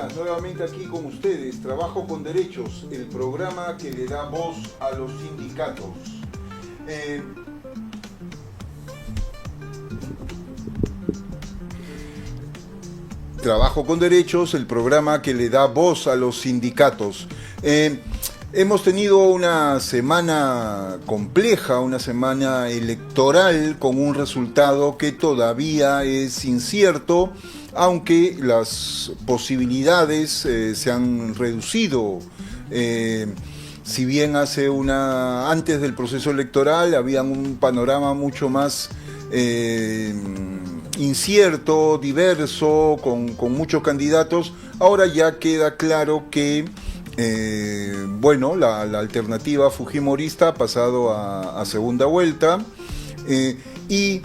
buenas, nuevamente aquí con ustedes, Trabajo con Derechos, el programa que le da voz a los sindicatos. Trabajo con Derechos, el programa que le da voz a los sindicatos. Hemos tenido una semana compleja, una semana electoral con un resultado que todavía es incierto, aunque las posibilidades se han reducido. Si bien antes del proceso electoral había un panorama mucho más incierto, diverso, con muchos candidatos, ahora ya queda claro que la alternativa fujimorista ha pasado a segunda vuelta y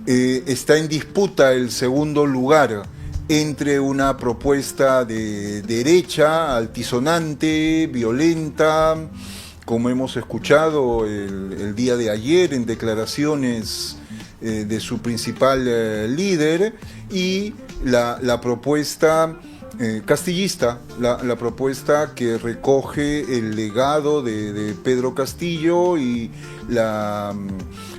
está en disputa el segundo lugar entre una propuesta de derecha, altisonante, violenta, como hemos escuchado el día de ayer en declaraciones de su principal líder, y la propuesta castillista, la propuesta que recoge el legado de Pedro Castillo y la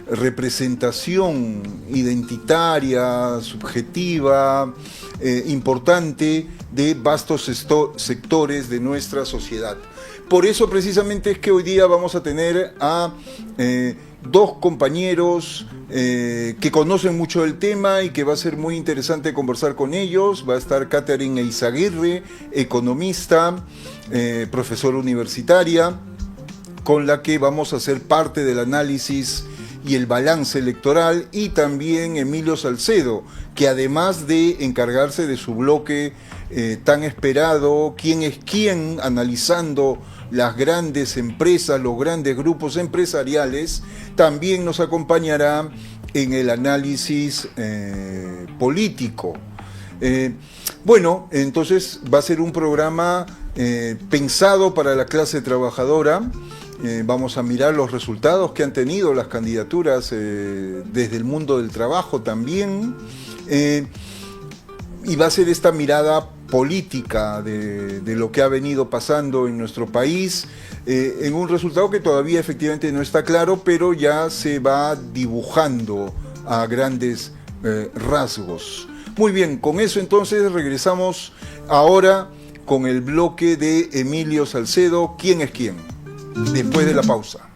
representación identitaria, subjetiva, importante de vastos sectores de nuestra sociedad. Por eso precisamente es que hoy día vamos a tener a dos compañeros que conocen mucho el tema y que va a ser muy interesante conversar con ellos. Va a estar Catherine Eizaguirre, economista, profesora universitaria, con la que vamos a hacer parte del análisis y el balance electoral, y también Emilio Salcedo, que además de encargarse de su bloque tan esperado, ¿Quién es quién?, analizando las grandes empresas, los grandes grupos empresariales, también nos acompañará en el análisis político. Entonces va a ser un programa pensado para la clase trabajadora. Vamos a mirar los resultados que han tenido las candidaturas desde el mundo del trabajo también, y va a ser esta mirada política de lo que ha venido pasando en nuestro país, en un resultado que todavía efectivamente no está claro, pero ya se va dibujando a grandes rasgos. Muy bien, con eso entonces regresamos ahora con el bloque de Emilio Salcedo, ¿Quién es quién?, después de la pausa.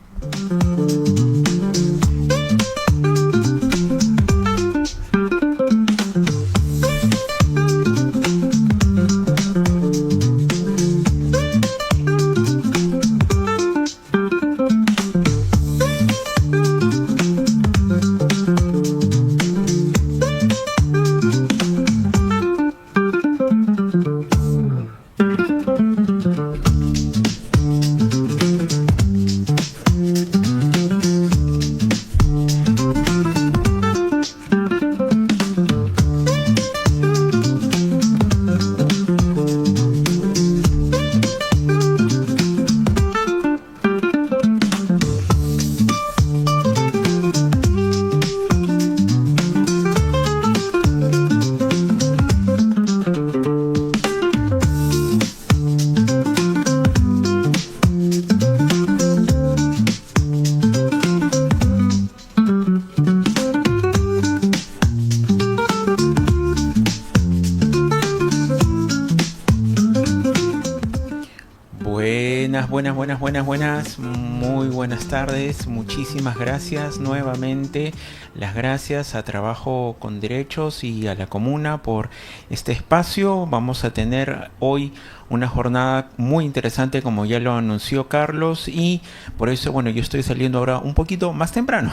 Buenas, muy buenas tardes, muchísimas gracias nuevamente, las gracias a Trabajo con Derechos y a la Comuna por este espacio. Vamos a tener hoy una jornada muy interesante, como ya lo anunció Carlos, y por eso, yo estoy saliendo ahora un poquito más temprano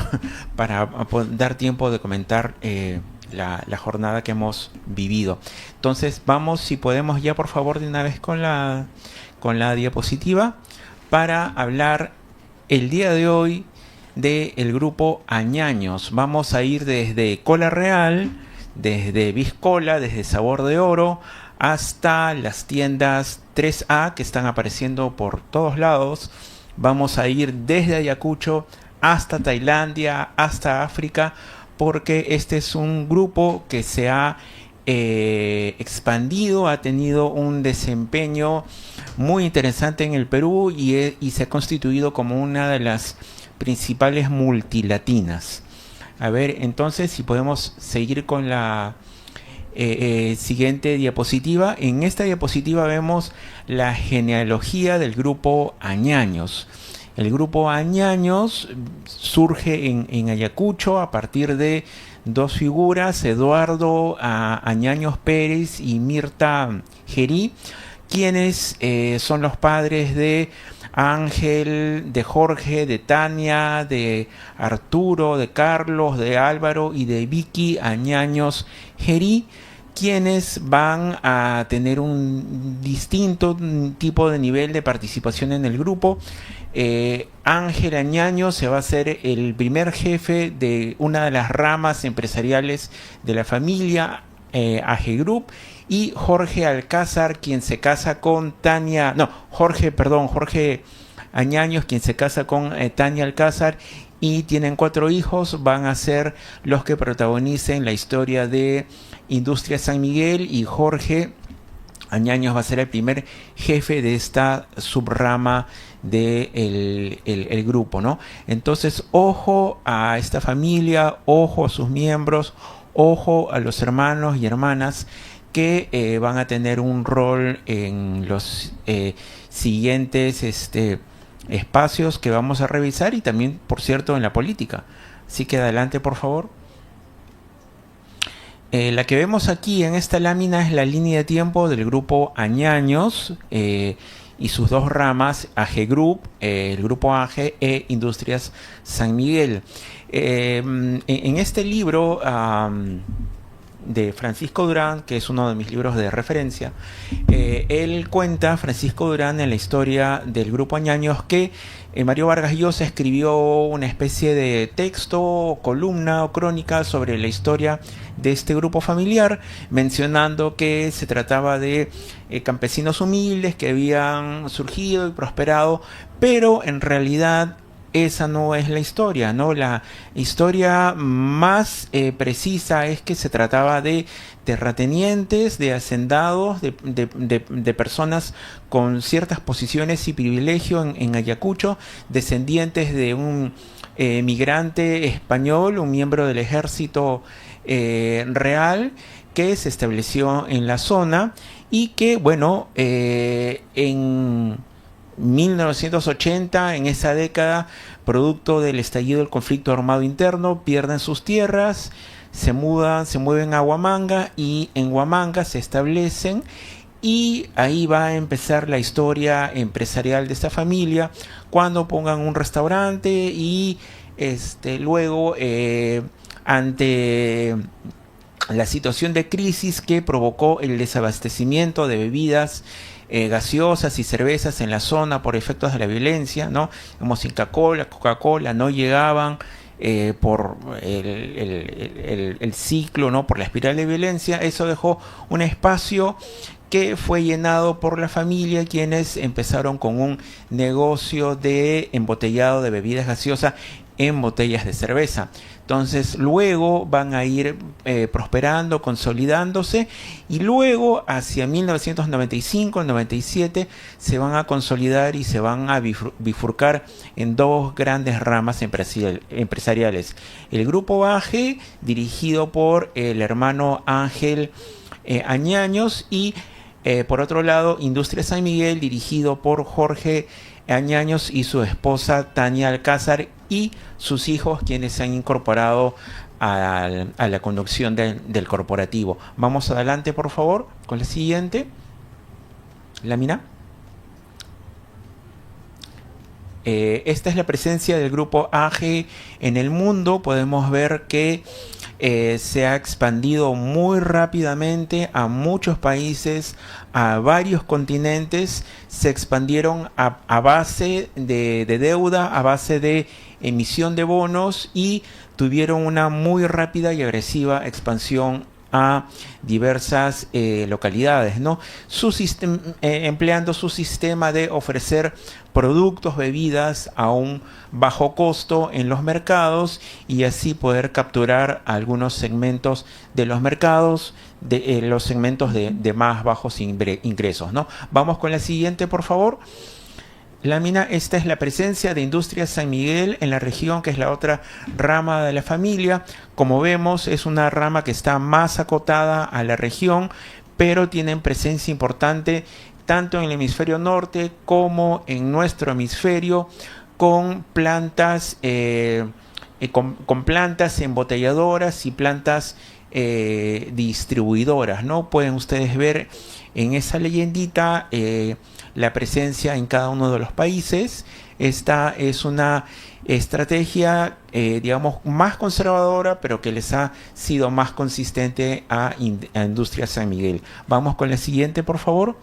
para dar tiempo de comentar la jornada que hemos vivido. Entonces vamos, si podemos ya por favor de una vez con la diapositiva, para hablar el día de hoy del grupo Añaños. Vamos a ir desde Cola Real, desde Biscola, desde Sabor de Oro, hasta las tiendas 3A que están apareciendo por todos lados. Vamos a ir desde Ayacucho hasta Tailandia, hasta África, porque este es un grupo que se ha expandido, ha tenido un desempeño muy interesante en el Perú y se ha constituido como una de las principales multilatinas. A ver, entonces, si podemos seguir con la siguiente diapositiva. En esta diapositiva vemos la genealogía del grupo Añaños. El grupo Añaños surge en Ayacucho a partir de dos figuras, Eduardo Añaños Pérez y Mirta Gerí, quienes son los padres de Ángel, de Jorge, de Tania, de Arturo, de Carlos, de Álvaro y de Vicky Añaños Gerí, quienes van a tener un distinto tipo de nivel de participación en el grupo. Ángel Añaños se va a ser el primer jefe de una de las ramas empresariales de la familia, AG Group, y Jorge Alcázar, quien se casa con Tania, no, Jorge Añaños, quien se casa con Tania Alcázar, y tienen 4 hijos, van a ser los que protagonicen la historia de Industria San Miguel, y Jorge Añaños va a ser el primer jefe de esta subrama del el grupo, ¿no? Entonces, ojo a esta familia, ojo a sus miembros, ojo a los hermanos y hermanas que van a tener un rol en los siguientes espacios que vamos a revisar, y también, por cierto, en la política. Así que adelante, por favor. La que vemos aquí en esta lámina es la línea de tiempo del grupo Añaños y sus dos ramas, AG Group, el grupo AG e Industrias San Miguel. En este libro de Francisco Durán, que es uno de mis libros de referencia, él cuenta, Francisco Durán, en la historia del grupo Añaños, que Mario Vargas Llosa escribió una especie de texto, columna o crónica sobre la historia de este grupo familiar, mencionando que se trataba de campesinos humildes que habían surgido y prosperado, pero en realidad esa no es la historia, ¿no? La historia más precisa es que se trataba de terratenientes, de hacendados, de personas con ciertas posiciones y privilegio en Ayacucho, descendientes de un migrante español, un miembro del ejército real, que se estableció en la zona y que, bueno, en 1980, en esa década, producto del estallido del conflicto armado interno, pierden sus tierras, se mueven a Huamanga, y en Huamanga se establecen, y ahí va a empezar la historia empresarial de esta familia, cuando pongan un restaurante y luego ante la situación de crisis que provocó el desabastecimiento de bebidas gaseosas y cervezas en la zona por efectos de la violencia, ¿no? Como Inca Kola, Coca-Cola no llegaban por el ciclo, ¿no? Por la espiral de violencia. Eso dejó un espacio que fue llenado por la familia, quienes empezaron con un negocio de embotellado de bebidas gaseosas en botellas de cerveza. Entonces luego van a ir prosperando, consolidándose, y luego hacia 1995-97 se van a consolidar y se van a bifurcar en dos grandes ramas empresariales. El grupo AG, dirigido por el hermano Ángel Añaños, y por otro lado, Industria San Miguel, dirigido por Jorge Añaños y su esposa Tania Alcázar, y sus hijos, quienes se han incorporado a la conducción del corporativo. Vamos adelante, por favor, con la siguiente lámina. Esta es la presencia del grupo AG en el mundo. Podemos ver que se ha expandido muy rápidamente a muchos países, a varios continentes. Se expandieron a base de deuda, a base de emisión de bonos, y tuvieron una muy rápida y agresiva expansión a diversas localidades, ¿no? Empleando su sistema de ofrecer productos, bebidas a un bajo costo en los mercados, y así poder capturar algunos segmentos de los mercados de los segmentos de más bajos ingresos, ¿no? Vamos con la siguiente, por favor. Lámina, esta es la presencia de Industrias San Miguel en la región, que es la otra rama de la familia. Como vemos, es una rama que está más acotada a la región, pero tienen presencia importante tanto en el hemisferio norte como en nuestro hemisferio, con plantas, con plantas embotelladoras y plantas distribuidoras, ¿no? Pueden ustedes ver en esa leyendita la presencia en cada uno de los países. Esta es una estrategia, digamos, más conservadora, pero que les ha sido más consistente a Industrias San Miguel. Vamos con la siguiente, por favor.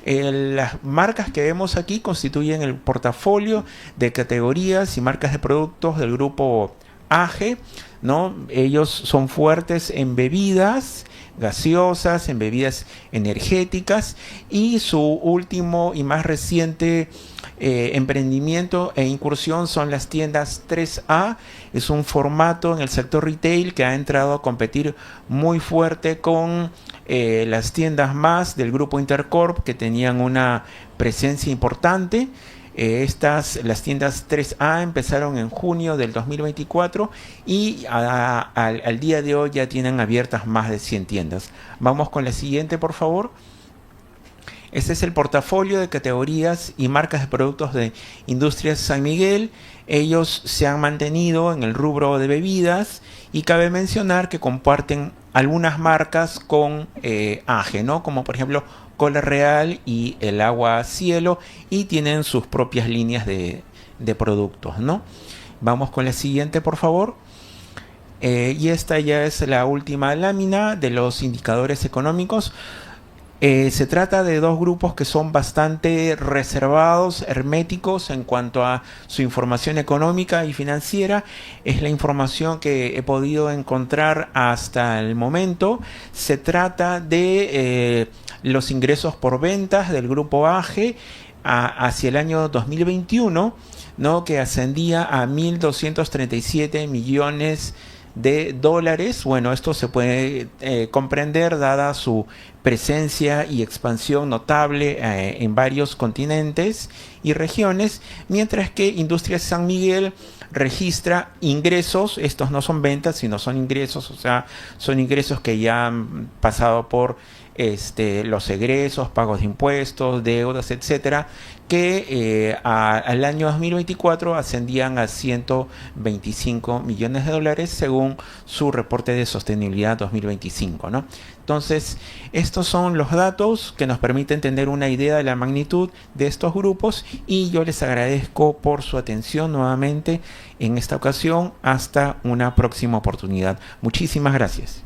Las marcas que vemos aquí constituyen el portafolio de categorías y marcas de productos del grupo AGE, ¿no? Ellos son fuertes en bebidas gaseosas, en bebidas energéticas, y su último y más reciente emprendimiento e incursión son las tiendas 3A. Es un formato en el sector retail que ha entrado a competir muy fuerte con las tiendas más del grupo Intercorp, que tenían una presencia importante. Las tiendas 3A empezaron en junio del 2024 y al día de hoy ya tienen abiertas más de 100 tiendas. Vamos con la siguiente, por favor. Este es el portafolio de categorías y marcas de productos de Industrias San Miguel. Ellos se han mantenido en el rubro de bebidas y cabe mencionar que comparten algunas marcas con AGE, ¿no? Como por ejemplo Cola Real y el Agua Cielo, y tienen sus propias líneas de productos, ¿no? Vamos con la siguiente, por favor. Y esta ya es la última lámina de los indicadores económicos. Se trata de dos grupos que son bastante reservados, herméticos en cuanto a su información económica y financiera. Es la información que he podido encontrar hasta el momento. Se trata de los ingresos por ventas del grupo AGE hacia el año 2021, ¿no? Que ascendía a 1.237 millones de dólares. Bueno, esto se puede comprender dada su presencia y expansión notable en varios continentes y regiones, mientras que Industrias San Miguel registra ingresos. Estos no son ventas, sino son ingresos, o sea, son ingresos que ya han pasado por los egresos, pagos de impuestos, deudas, etcétera, que al año 2024 ascendían a 125 millones de dólares según su reporte de sostenibilidad 2025, ¿no? Entonces, estos son los datos que nos permiten tener una idea de la magnitud de estos grupos, y yo les agradezco por su atención nuevamente en esta ocasión. Hasta una próxima oportunidad. Muchísimas gracias.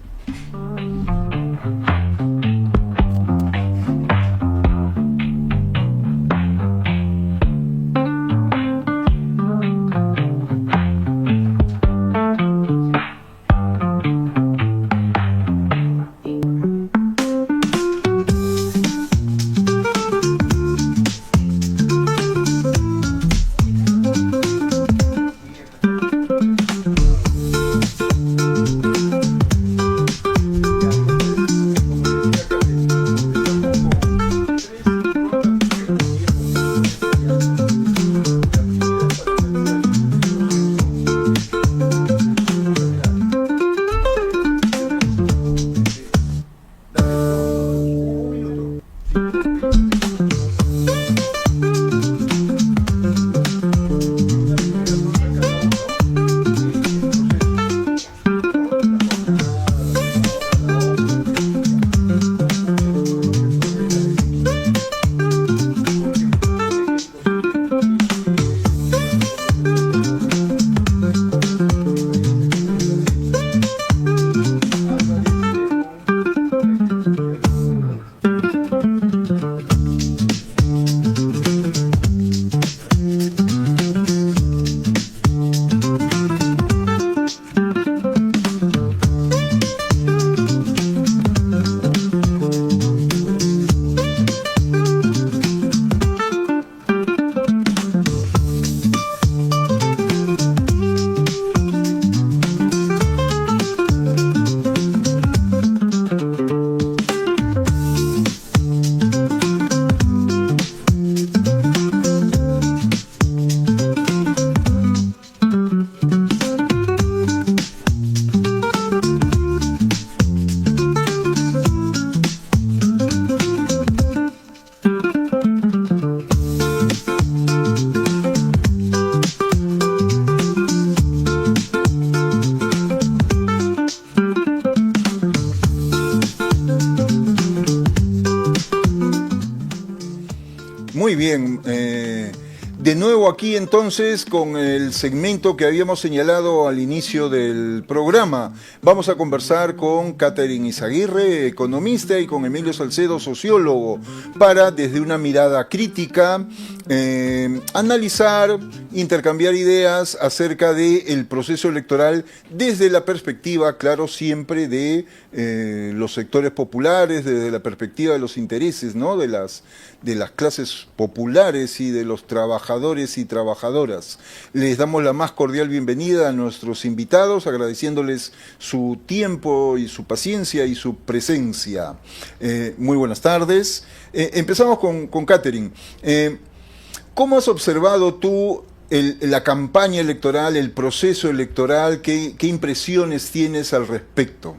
bien. De nuevo aquí entonces con el segmento que habíamos señalado al inicio del programa. Vamos a conversar con Catherine Izaguirre, economista, y con Emilio Salcedo, sociólogo, para desde una mirada crítica analizar, intercambiar ideas acerca del proceso electoral desde la perspectiva, claro, siempre de los sectores populares, desde la perspectiva de los intereses, ¿no?, de las clases populares y de los trabajadores y trabajadoras. Les damos la más cordial bienvenida a nuestros invitados, agradeciéndoles su tiempo y su paciencia y su presencia. Muy buenas tardes. Empezamos con Catherine. ¿Cómo has observado tú la campaña electoral, el proceso electoral? ¿Qué impresiones tienes al respecto?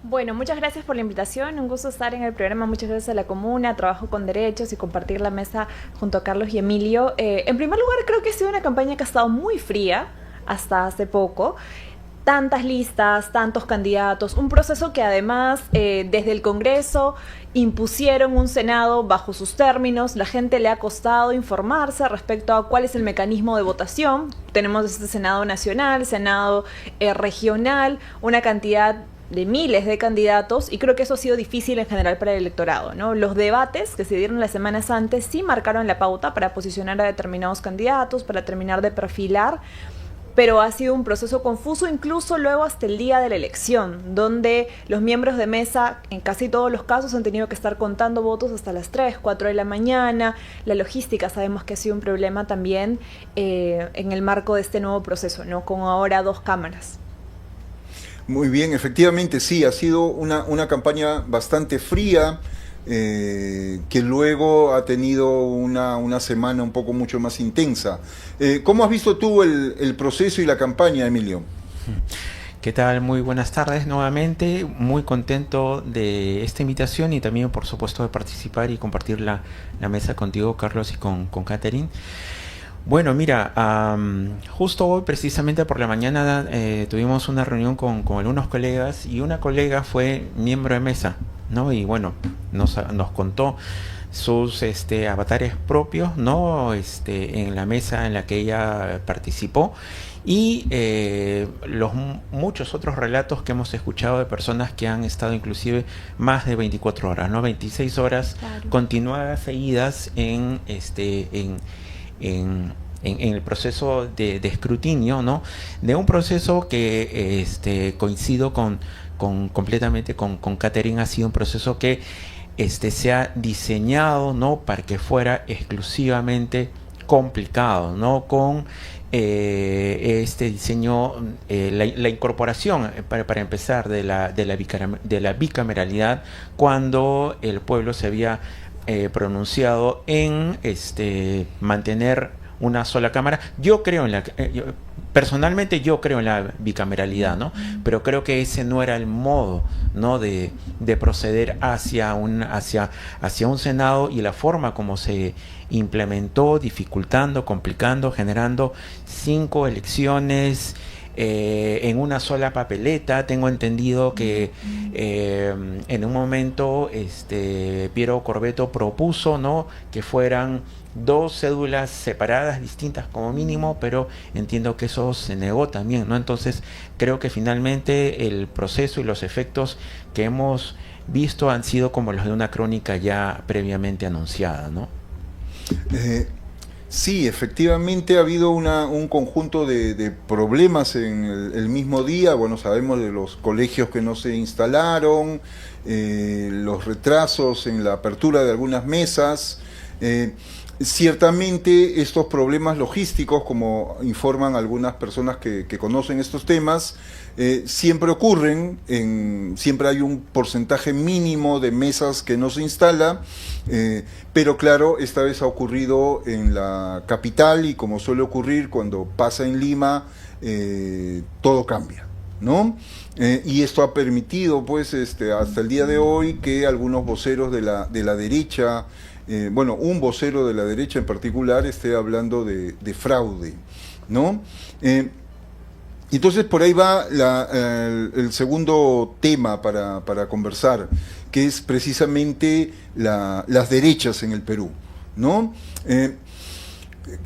Bueno, muchas gracias por la invitación, un gusto estar en el programa, muchas gracias a la Comuna, trabajo con derechos y compartir la mesa junto a Carlos y Emilio. En primer lugar, creo que ha sido una campaña que ha estado muy fría hasta hace poco. Tantas listas, tantos candidatos, un proceso que además desde el Congreso impusieron un Senado bajo sus términos. La gente le ha costado informarse respecto a cuál es el mecanismo de votación. Tenemos este Senado nacional, Senado regional, una cantidad de miles de candidatos, y creo que eso ha sido difícil en general para el electorado, ¿no? Los debates que se dieron las semanas antes sí marcaron la pauta para posicionar a determinados candidatos, para terminar de perfilar, pero ha sido un proceso confuso incluso luego hasta el día de la elección, donde los miembros de mesa en casi todos los casos han tenido que estar contando votos hasta las 3, 4 de la mañana. La logística sabemos que ha sido un problema también en el marco de este nuevo proceso, ¿no?, con ahora 2 cámaras. Muy bien, efectivamente sí, ha sido una campaña bastante fría, que luego ha tenido una semana un poco mucho más intensa. ¿Cómo has visto tú el proceso y la campaña, Emilio? ¿Qué tal? Muy buenas tardes nuevamente, muy contento de esta invitación y también por supuesto de participar y compartir la mesa contigo, Carlos, y con Catherine. Bueno, mira, justo hoy precisamente por la mañana tuvimos una reunión con algunos colegas, y una colega fue miembro de mesa, ¿no? Y bueno, nos contó sus avatares propios, ¿no? En la mesa en la que ella participó, y los muchos otros relatos que hemos escuchado de personas que han estado inclusive más de 24 horas, ¿no? 26 horas, claro, continuadas, seguidas en el proceso de escrutinio, ¿no? De un proceso que coincido completamente con Catherine. Ha sido un proceso que se ha diseñado, ¿no?, para que fuera exclusivamente complicado, ¿no? Con este diseño, la incorporación, para empezar, de la bicameralidad, cuando el pueblo se había pronunciado en mantener una sola cámara. Yo creo en personalmente yo creo en la bicameralidad, ¿no? Pero creo que ese no era el modo, ¿no?, de proceder hacia un Senado, y la forma como se implementó, dificultando, complicando, generando 5 elecciones en una sola papeleta. Tengo entendido que en un momento Piero Corvetto propuso, ¿no?, que fueran 2 cédulas separadas, distintas como mínimo, pero entiendo que eso se negó también, ¿no? Entonces creo que finalmente el proceso y los efectos que hemos visto han sido como los de una crónica ya previamente anunciada, ¿no? Sí, efectivamente ha habido un conjunto de problemas en el mismo día. Bueno, sabemos de los colegios que no se instalaron, los retrasos en la apertura de algunas mesas. Ciertamente estos problemas logísticos, como informan algunas personas que conocen estos temas, siempre ocurren, siempre hay un porcentaje mínimo de mesas que no se instala, pero claro, esta vez ha ocurrido en la capital, y como suele ocurrir cuando pasa en Lima, todo cambia, ¿no? Y esto ha permitido, pues, hasta el día de hoy, que algunos voceros de la derecha, bueno, un vocero de la derecha en particular, esté hablando de fraude, ¿no? Entonces por ahí va el segundo tema para conversar, que es precisamente las derechas en el Perú, ¿no?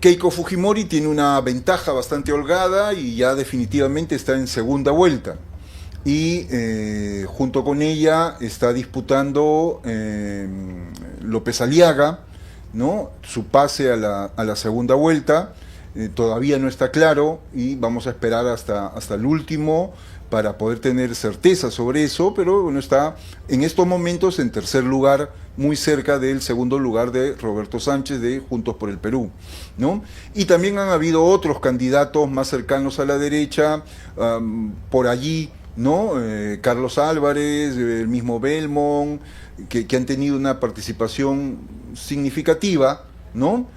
Keiko Fujimori tiene una ventaja bastante holgada y ya definitivamente está en segunda vuelta. Y junto con ella está disputando López Aliaga, ¿no? Su pase a la segunda vuelta. Todavía no está claro y vamos a esperar hasta el último para poder tener certeza sobre eso, pero bueno, está en estos momentos en tercer lugar, muy cerca del segundo lugar de Roberto Sánchez de Juntos por el Perú, ¿no? Y también han habido otros candidatos más cercanos a la derecha, por allí, ¿no? Carlos Álvarez, el mismo Belmont, que han tenido una participación significativa, ¿no?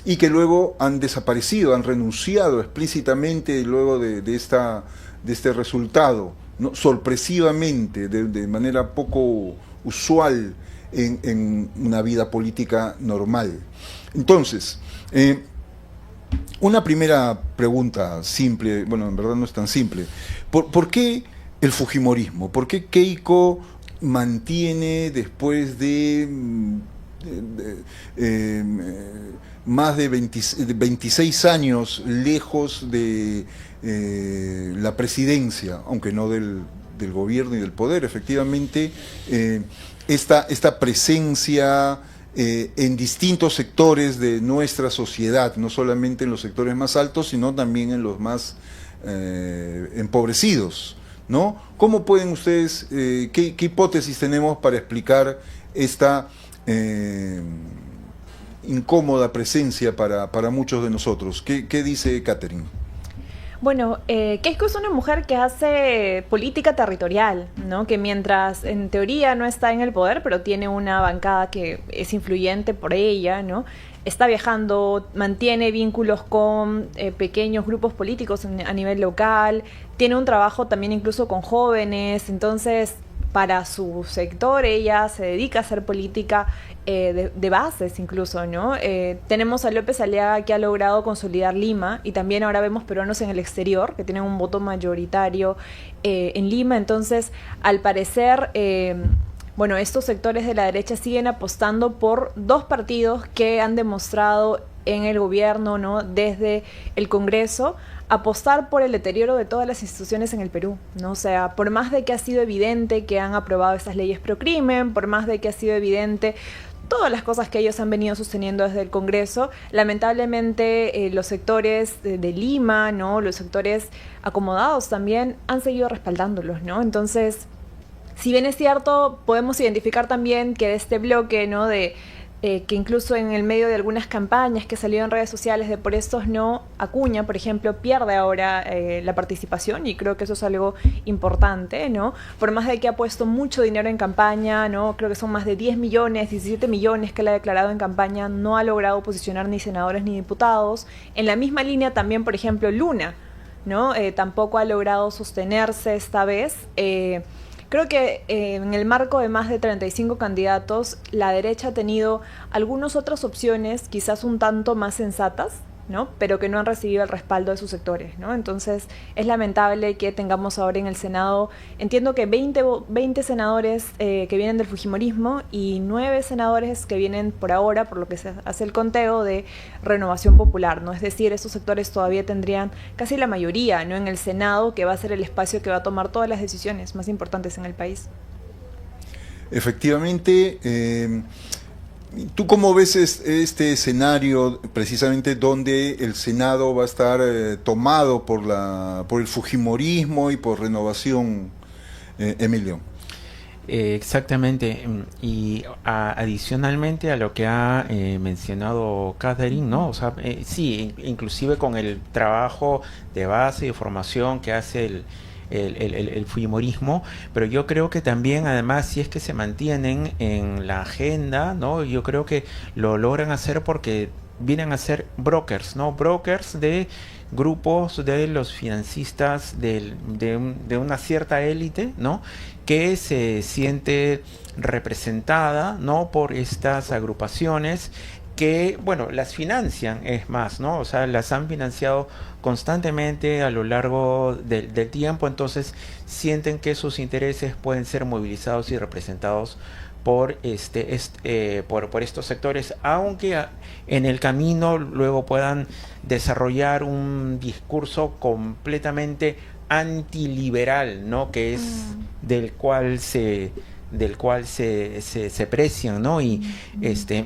Y que luego han desaparecido, han renunciado explícitamente luego de este resultado, ¿no? Sorpresivamente, de manera poco usual en una vida política normal. Entonces, una primera pregunta simple, bueno, en verdad no es tan simple. ¿Por qué el fujimorismo? ¿Por qué Keiko mantiene después de más de 26 años lejos de la presidencia, aunque no del gobierno y del poder, efectivamente, esta presencia en distintos sectores de nuestra sociedad, no solamente en los sectores más altos, sino también en los más empobrecidos, ¿no? ¿Cómo pueden ustedes, qué hipótesis tenemos para explicar esta incómoda presencia para muchos de nosotros? ¿Qué dice Catherine? Bueno, Keiko es una mujer que hace política territorial, ¿no? Que mientras en teoría no está en el poder, pero tiene una bancada que es influyente por ella, ¿no? Está viajando, mantiene vínculos con pequeños grupos políticos a nivel local, tiene un trabajo también incluso con jóvenes, entonces para su sector ella se dedica a hacer política de bases incluso, ¿no? Tenemos a López Aliaga que ha logrado consolidar Lima y también ahora vemos peruanos en el exterior que tienen un voto mayoritario en Lima, entonces al parecer bueno, estos sectores de la derecha siguen apostando por dos partidos que han demostrado en el gobierno, ¿no? Desde el Congreso, apostar por el deterioro de todas las instituciones en el Perú, ¿no? O sea, por más de que ha sido evidente que han aprobado esas leyes pro crimen, por más de que ha sido evidente todas las cosas que ellos han venido sosteniendo desde el Congreso, lamentablemente los sectores de Lima, ¿no? Los sectores acomodados también han seguido respaldándolos, ¿no? Entonces, si bien es cierto, podemos identificar también que de este bloque, ¿no? Que incluso en el medio de algunas campañas que salieron en redes sociales de por estos no, Acuña, por ejemplo, pierde ahora la participación y creo que eso es algo importante, ¿no? Por más de que ha puesto mucho dinero en campaña, ¿no? Creo que son más de 10 millones, 17 millones que él ha declarado en campaña, no ha logrado posicionar ni senadores ni diputados. En la misma línea también, por ejemplo, Luna, ¿no? Tampoco ha logrado sostenerse esta vez. Creo que en el marco de más de 35 candidatos, la derecha ha tenido algunas otras opciones, quizás un tanto más sensatas, ¿no? Pero que no han recibido el respaldo de sus sectores, ¿no? Entonces, es lamentable que tengamos ahora en el Senado, entiendo que 20 senadores que vienen del fujimorismo y 9 senadores que vienen por ahora, por lo que se hace el conteo, de Renovación Popular, ¿no? Es decir, esos sectores todavía tendrían casi la mayoría, ¿no? En el Senado, que va a ser el espacio que va a tomar todas las decisiones más importantes en el país. Efectivamente, ¿tú cómo ves este escenario precisamente donde el Senado va a estar tomado por el fujimorismo y por Renovación, Emilio? Exactamente, y adicionalmente a lo que ha mencionado Catherine, ¿no? O sea, sí, inclusive con el trabajo de base y de formación que hace el fujimorismo, pero yo creo que también, además, si es que se mantienen en la agenda, ¿no? Yo creo que lo logran hacer porque vienen a ser brokers, ¿no? Brokers de grupos de los financistas de una cierta élite, ¿no? Que se siente representada, ¿no? Por estas agrupaciones que, bueno, las financian, es más, ¿no? O sea, las han financiado constantemente a lo largo del tiempo, entonces sienten que sus intereses pueden ser movilizados y representados por por estos sectores, aunque en el camino luego puedan desarrollar un discurso completamente antiliberal, ¿no? Que es del cual se precian, ¿no? Y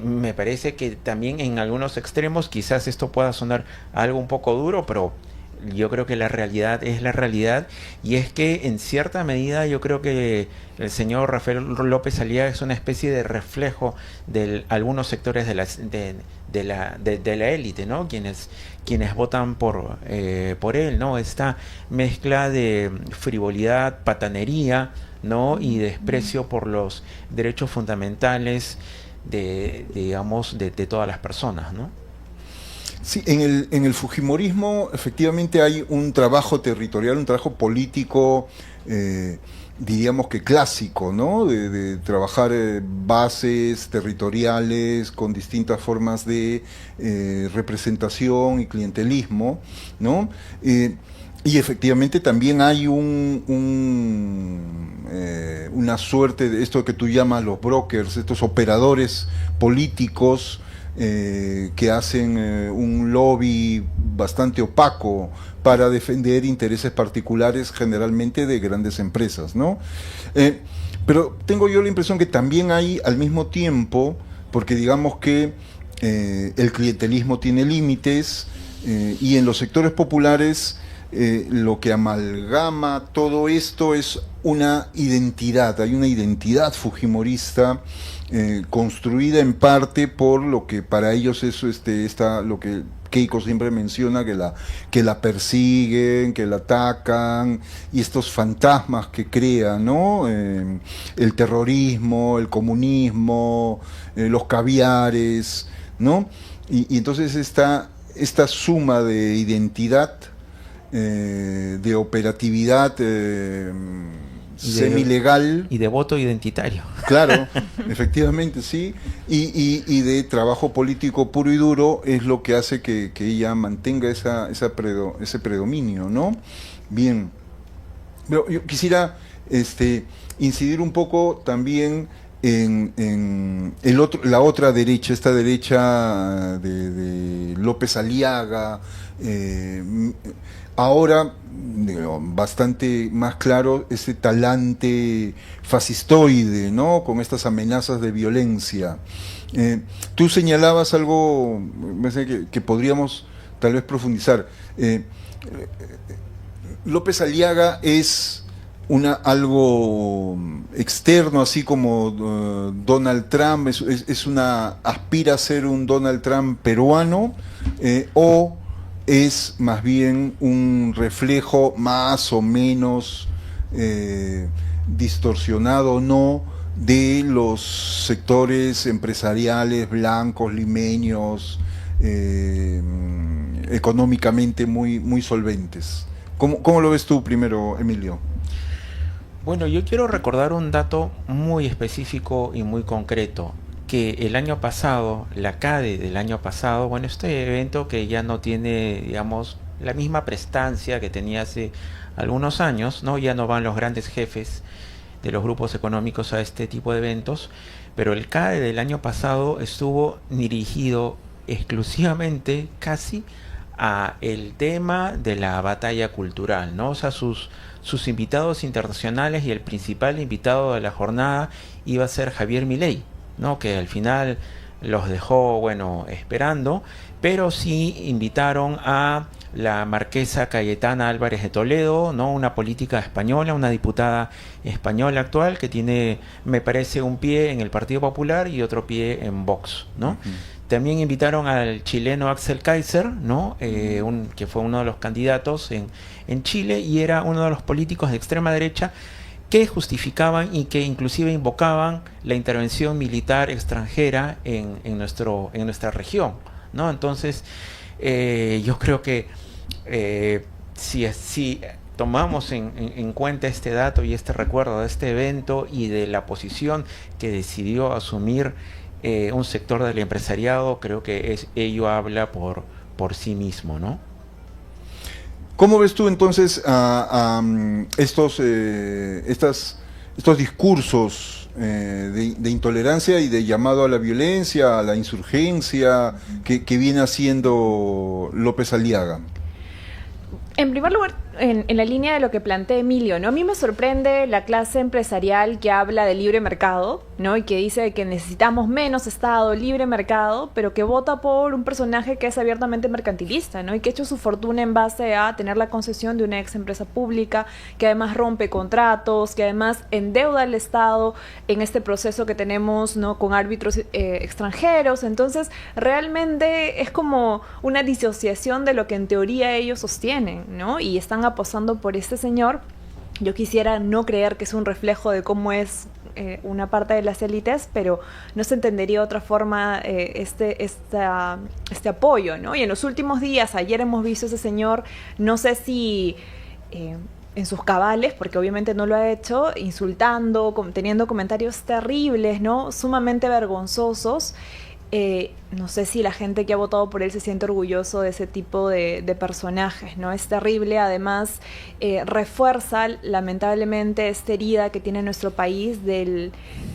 me parece que también en algunos extremos quizás esto pueda sonar algo un poco duro, pero yo creo que la realidad es la realidad, y es que en cierta medida yo creo que el señor Rafael López Aliaga es una especie de reflejo de algunos sectores de la élite, ¿no? Quienes votan por él, ¿no? Esta mezcla de frivolidad, patanería, ¿no? Y desprecio por los derechos fundamentales de todas las personas, ¿no? Sí, en el fujimorismo efectivamente hay un trabajo territorial, un trabajo político, diríamos que clásico, ¿no? De trabajar bases territoriales con distintas formas de representación y clientelismo, ¿no? Y efectivamente también hay una suerte de esto que tú llamas los brokers, estos operadores políticos que hacen un lobby bastante opaco para defender intereses particulares, generalmente de grandes empresas, ¿no? Pero tengo yo la impresión que también hay al mismo tiempo, porque digamos que el clientelismo tiene límites, y en los sectores populares lo que amalgama todo esto es una identidad, hay una identidad fujimorista construida en parte por lo que para ellos es lo que Keiko siempre menciona, que la persiguen, que la atacan, y estos fantasmas que crean, ¿no? El terrorismo, el comunismo, los caviares, ¿no? Y entonces esta suma de identidad, de operatividad semilegal y de voto identitario. Claro, efectivamente, sí, y de trabajo político puro y duro es lo que hace que ella mantenga ese predominio, ¿no? Bien, pero yo quisiera incidir un poco también en la otra derecha, esta derecha de López Aliaga, ahora bastante más claro ese talante fascistoide, ¿no? Con estas amenazas de violencia. Tú señalabas algo, me parece que podríamos tal vez profundizar. López Aliaga es algo externo, así como Donald Trump, aspira a ser un Donald Trump peruano, o es más bien un reflejo más o menos distorsionado o no de los sectores empresariales blancos, limeños, económicamente muy solventes. ¿Cómo lo ves tú primero, Emilio? Bueno, yo quiero recordar un dato muy específico y muy concreto, que el año pasado, la CADE del año pasado, bueno, este evento que ya no tiene, digamos, la misma prestancia que tenía hace algunos años, ¿no? Ya no van los grandes jefes de los grupos económicos a este tipo de eventos, pero el CADE del año pasado estuvo dirigido exclusivamente casi a el tema de la batalla cultural, ¿no? O sea, sus invitados internacionales, y el principal invitado de la jornada iba a ser Javier Milei, ¿no? Que al final los dejó, bueno, esperando, pero sí invitaron a la marquesa Cayetana Álvarez de Toledo, ¿no? Una política española, una diputada española actual que tiene, me parece, un pie en el Partido Popular y otro pie en Vox, ¿no? Uh-huh. También invitaron al chileno Axel Kaiser, ¿no? Que fue uno de los candidatos en Chile, y era uno de los políticos de extrema derecha que justificaban y que inclusive invocaban la intervención militar extranjera en nuestra región, ¿no? Entonces, yo creo que si tomamos en cuenta este dato y este recuerdo de este evento y de la posición que decidió asumir un sector del empresariado, creo que ello habla por sí mismo, ¿no? ¿Cómo ves tú entonces estos discursos de intolerancia y de llamado a la violencia, a la insurgencia que viene haciendo López Aliaga? En primer lugar, en la línea de lo que plantea Emilio, ¿no? A mí me sorprende la clase empresarial que habla de libre mercado, ¿no? Y que dice que necesitamos menos Estado, libre mercado, pero que vota por un personaje que es abiertamente mercantilista, ¿no? Y que ha hecho su fortuna en base a tener la concesión de una ex empresa pública, que además rompe contratos, que además endeuda al Estado en este proceso que tenemos, ¿no? Con árbitros extranjeros. Entonces, realmente es como una disociación de lo que en teoría ellos sostienen, ¿no? Y están apostando por este señor. Yo quisiera no creer que es un reflejo de cómo es una parte de las élites, pero no se entendería de otra forma este apoyo, ¿no? Y en los últimos días, ayer hemos visto a ese señor, no sé si en sus cabales, porque obviamente no lo ha hecho, insultando, teniendo comentarios terribles, ¿no? Sumamente vergonzosos. No sé si la gente que ha votado por él se siente orgulloso de ese tipo de personajes, ¿no? Es terrible, además refuerza lamentablemente esta herida que tiene nuestro país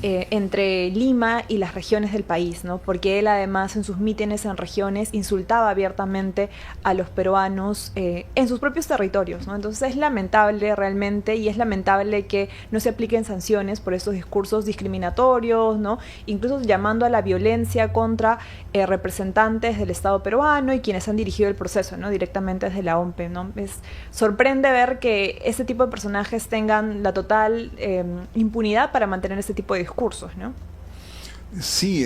entre Lima y las regiones del país, ¿no? Porque él además en sus mítines en regiones insultaba abiertamente a los peruanos en sus propios territorios, ¿no? Entonces es lamentable realmente, y es lamentable que no se apliquen sanciones por estos discursos discriminatorios, ¿no? Incluso llamando a la violencia contra representantes del Estado peruano y quienes han dirigido el proceso, ¿no? Directamente desde la OMPE, ¿no? Sorprende ver que este tipo de personajes tengan la total impunidad para mantener este tipo de discursos, ¿no? Sí,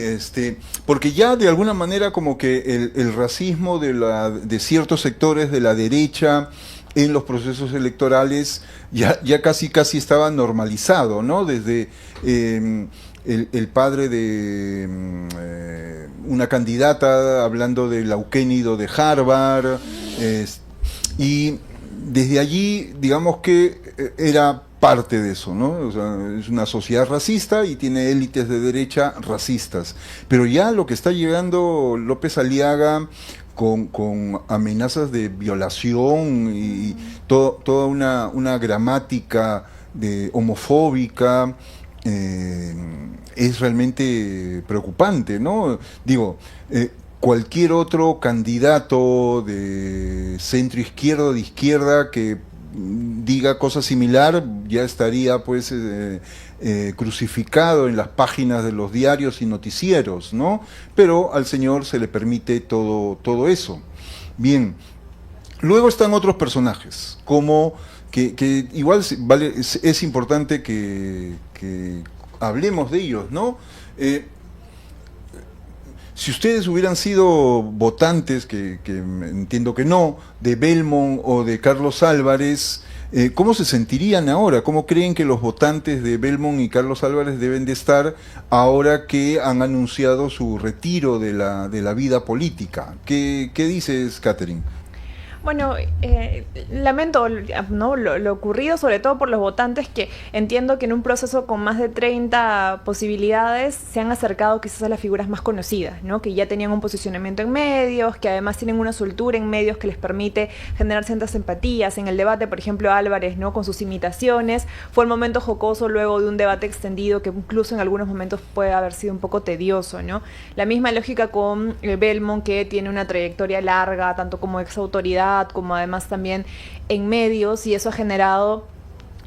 porque ya de alguna manera como que el racismo de ciertos sectores de la derecha en los procesos electorales ya casi estaba normalizado, ¿no? Desde el padre de una candidata hablando del Auquénido de Harvard, y desde allí, digamos que era parte de eso, ¿no? O sea, es una sociedad racista y tiene élites de derecha racistas. Pero ya lo que está llegando López Aliaga con amenazas de violación y toda una gramática homofóbica, es realmente preocupante, ¿no? Digo, cualquier otro candidato de centro izquierda o de izquierda que diga cosa similar ya estaría pues crucificado en las páginas de los diarios y noticieros, ¿no? Pero al señor se le permite todo eso. Bien, luego están otros personajes, como que igual es importante que hablemos de ellos, ¿no? Si ustedes hubieran sido votantes, que entiendo que no, de Belmont o de Carlos Álvarez, ¿cómo se sentirían ahora? ¿Cómo creen que los votantes de Belmont y Carlos Álvarez deben de estar ahora que han anunciado su retiro de la vida política? ¿Qué dices, Catherine? Bueno, lamento, ¿no? Lo ocurrido, sobre todo por los votantes que entiendo que en un proceso con más de 30 posibilidades se han acercado quizás a las figuras más conocidas, ¿no? Que ya tenían un posicionamiento en medios, que además tienen una soltura en medios que les permite generar ciertas empatías. En el debate, por ejemplo, Álvarez, ¿no? Con sus imitaciones, fue el momento jocoso luego de un debate extendido que incluso en algunos momentos puede haber sido un poco tedioso, ¿no? La misma lógica con Belmont, que tiene una trayectoria larga, tanto como ex autoridad, como además también en medios, y eso ha generado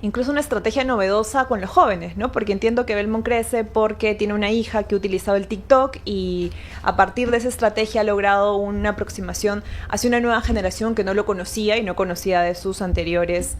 incluso una estrategia novedosa con los jóvenes, ¿no? Porque entiendo que Belmont crece porque tiene una hija que ha utilizado el TikTok y a partir de esa estrategia ha logrado una aproximación hacia una nueva generación que no lo conocía y no conocía de sus anteriores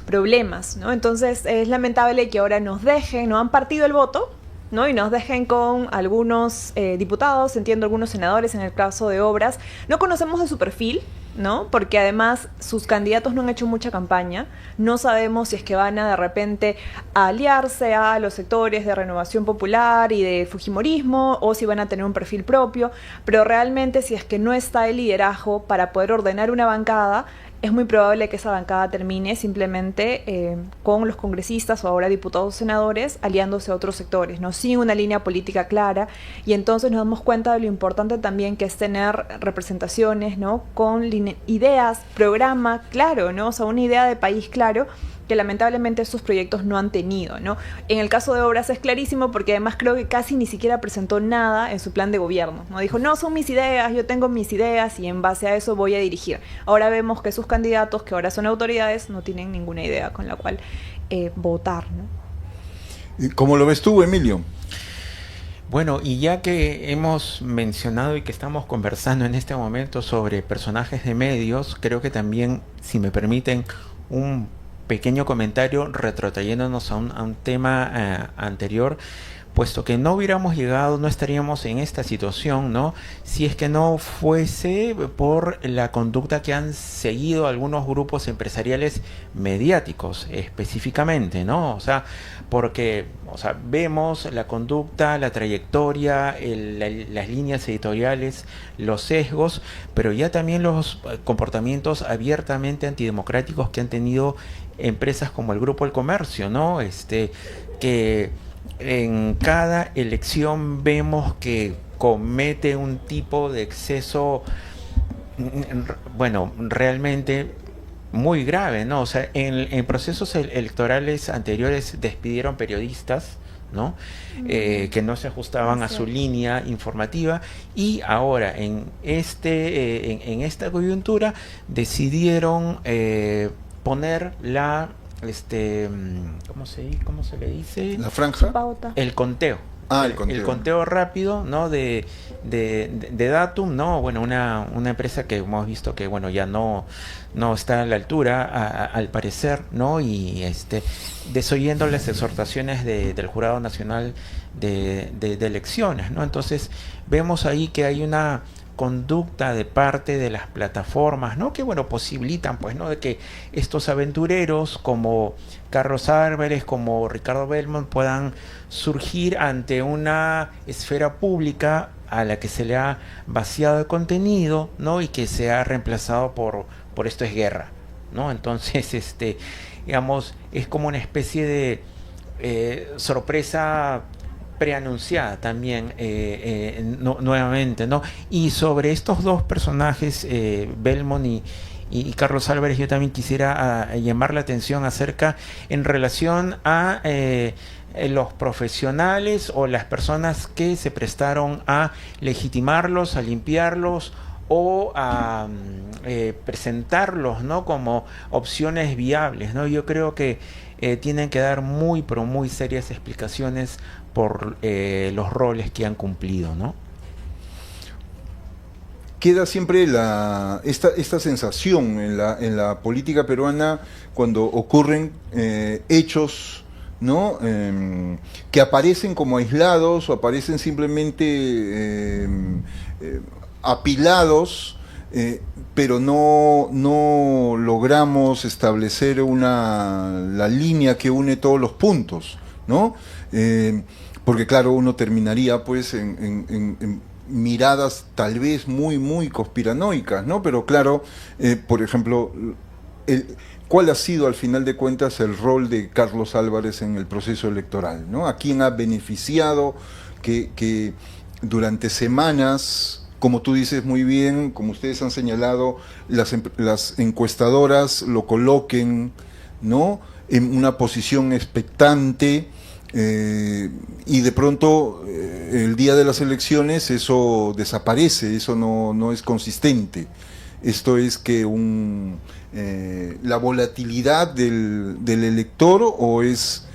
problemas, ¿no? Entonces es lamentable que ahora nos dejen, no han partido el voto, ¿no? Y nos dejen con algunos diputados, entiendo algunos senadores en el caso de Obras. No conocemos de su perfil, ¿no? Porque además sus candidatos no han hecho mucha campaña. No sabemos si es que van a de repente a aliarse a los sectores de Renovación Popular y de Fujimorismo, o si van a tener un perfil propio. Pero realmente, si es que no está el liderazgo para poder ordenar una bancada, es muy probable que esa bancada termine simplemente con los congresistas o ahora diputados o senadores aliándose a otros sectores, ¿no? Sin una línea política clara, y entonces nos damos cuenta de lo importante también que es tener representaciones, ¿no? Con ideas, programa claro, ¿no? O sea, una idea de país claro que lamentablemente estos proyectos no han tenido, ¿no? En el caso de Obras es clarísimo porque además creo que casi ni siquiera presentó nada en su plan de gobierno, ¿no? Dijo, no, son mis ideas, yo tengo mis ideas y en base a eso voy a dirigir. Ahora vemos que sus candidatos, que ahora son autoridades, no tienen ninguna idea con la cual votar, ¿no? ¿Cómo lo ves tú, Emilio? Bueno, y ya que hemos mencionado y que estamos conversando en este momento sobre personajes de medios, creo que también, si me permiten, un pequeño comentario retrotrayéndonos a un tema anterior, puesto que no hubiéramos llegado, no estaríamos en esta situación, ¿no? Si es que no fuese por la conducta que han seguido algunos grupos empresariales mediáticos específicamente, ¿no? O sea, porque vemos la conducta, la trayectoria, las líneas editoriales, los sesgos, pero ya también los comportamientos abiertamente antidemocráticos que han tenido empresas como el Grupo El Comercio, ¿no? Que en cada elección vemos que comete un tipo de exceso, bueno, realmente muy grave, ¿no? O sea, en procesos electorales anteriores despidieron periodistas, ¿no? Que no se ajustaban a su línea informativa, y ahora en esta coyuntura decidieron poner la ¿cómo se le dice? ¿La franja? El conteo. El conteo rápido, ¿no? De Datum, ¿no? Bueno, una empresa que hemos visto que, bueno, ya no está a la altura, al parecer, ¿no? Y desoyendo las exhortaciones del Jurado Nacional de Elecciones, ¿no? Entonces, vemos ahí que hay una conducta de parte de las plataformas, ¿no? Que, bueno, posibilitan, pues, ¿no? De que estos aventureros como Carlos Álvarez, como Ricardo Belmont, puedan surgir ante una esfera pública a la que se le ha vaciado de contenido, ¿no? Y que se ha reemplazado por esto es guerra, ¿no? Entonces, digamos, es como una especie de sorpresa preanunciada también, nuevamente, ¿no? Y sobre estos dos personajes, Belmont y Carlos Álvarez, yo también quisiera llamar la atención en relación a los profesionales o las personas que se prestaron a legitimarlos, a limpiarlos o a presentarlos, ¿no? Como opciones viables, ¿no? Yo creo que tienen que dar pero muy serias explicaciones por los roles que han cumplido, ¿no? Queda siempre esta sensación en la política peruana cuando ocurren hechos, ¿no? Que aparecen como aislados o aparecen simplemente apilados, pero no logramos establecer la línea que une todos los puntos, ¿no? Porque claro, uno terminaría pues en miradas tal vez muy conspiranoicas, ¿no? Pero claro, por ejemplo, ¿cuál ha sido al final de cuentas el rol de Carlos Álvarez en el proceso electoral, ¿no? ¿A quién ha beneficiado que durante semanas, como tú dices muy bien, como ustedes han señalado, las encuestadoras lo coloquen, ¿no? En una posición expectante, y de pronto el día de las elecciones eso desaparece, eso no es consistente? Esto es que la volatilidad del elector, o es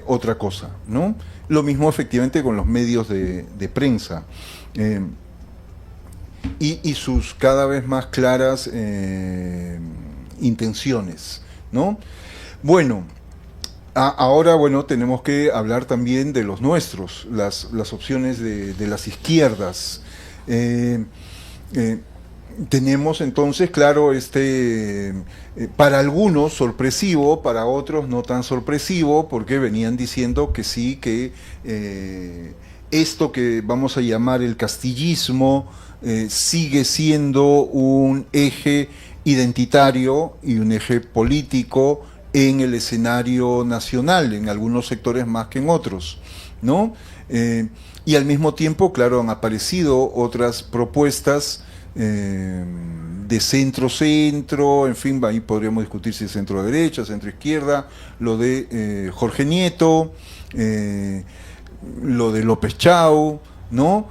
otra cosa, ¿no? Lo mismo efectivamente con los medios de prensa y sus cada vez más claras intenciones, ¿no? Bueno, ahora, bueno, tenemos que hablar también de los nuestros, las opciones de las izquierdas. Tenemos entonces, claro, para algunos sorpresivo, para otros no tan sorpresivo, porque venían diciendo que sí, que esto que vamos a llamar el castillismo sigue siendo un eje identitario y un eje político en el escenario nacional, en algunos sectores más que en otros, ¿no? Y al mismo tiempo, claro, han aparecido otras propuestas de de centro-centro, en fin, ahí podríamos discutir si es centro-derecha, centro-izquierda, lo de Jorge Nieto, lo de López Chau, ¿no?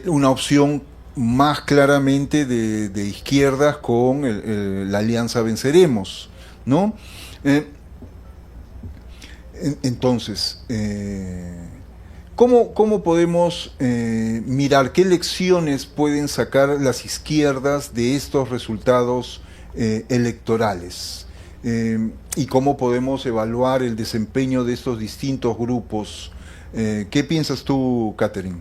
Una opción más claramente de izquierdas con la Alianza Venceremos, ¿no? Entonces, ¿cómo podemos mirar qué lecciones pueden sacar las izquierdas de estos resultados electorales? ¿Y cómo podemos evaluar el desempeño de estos distintos grupos? ¿Qué piensas tú, Catherine?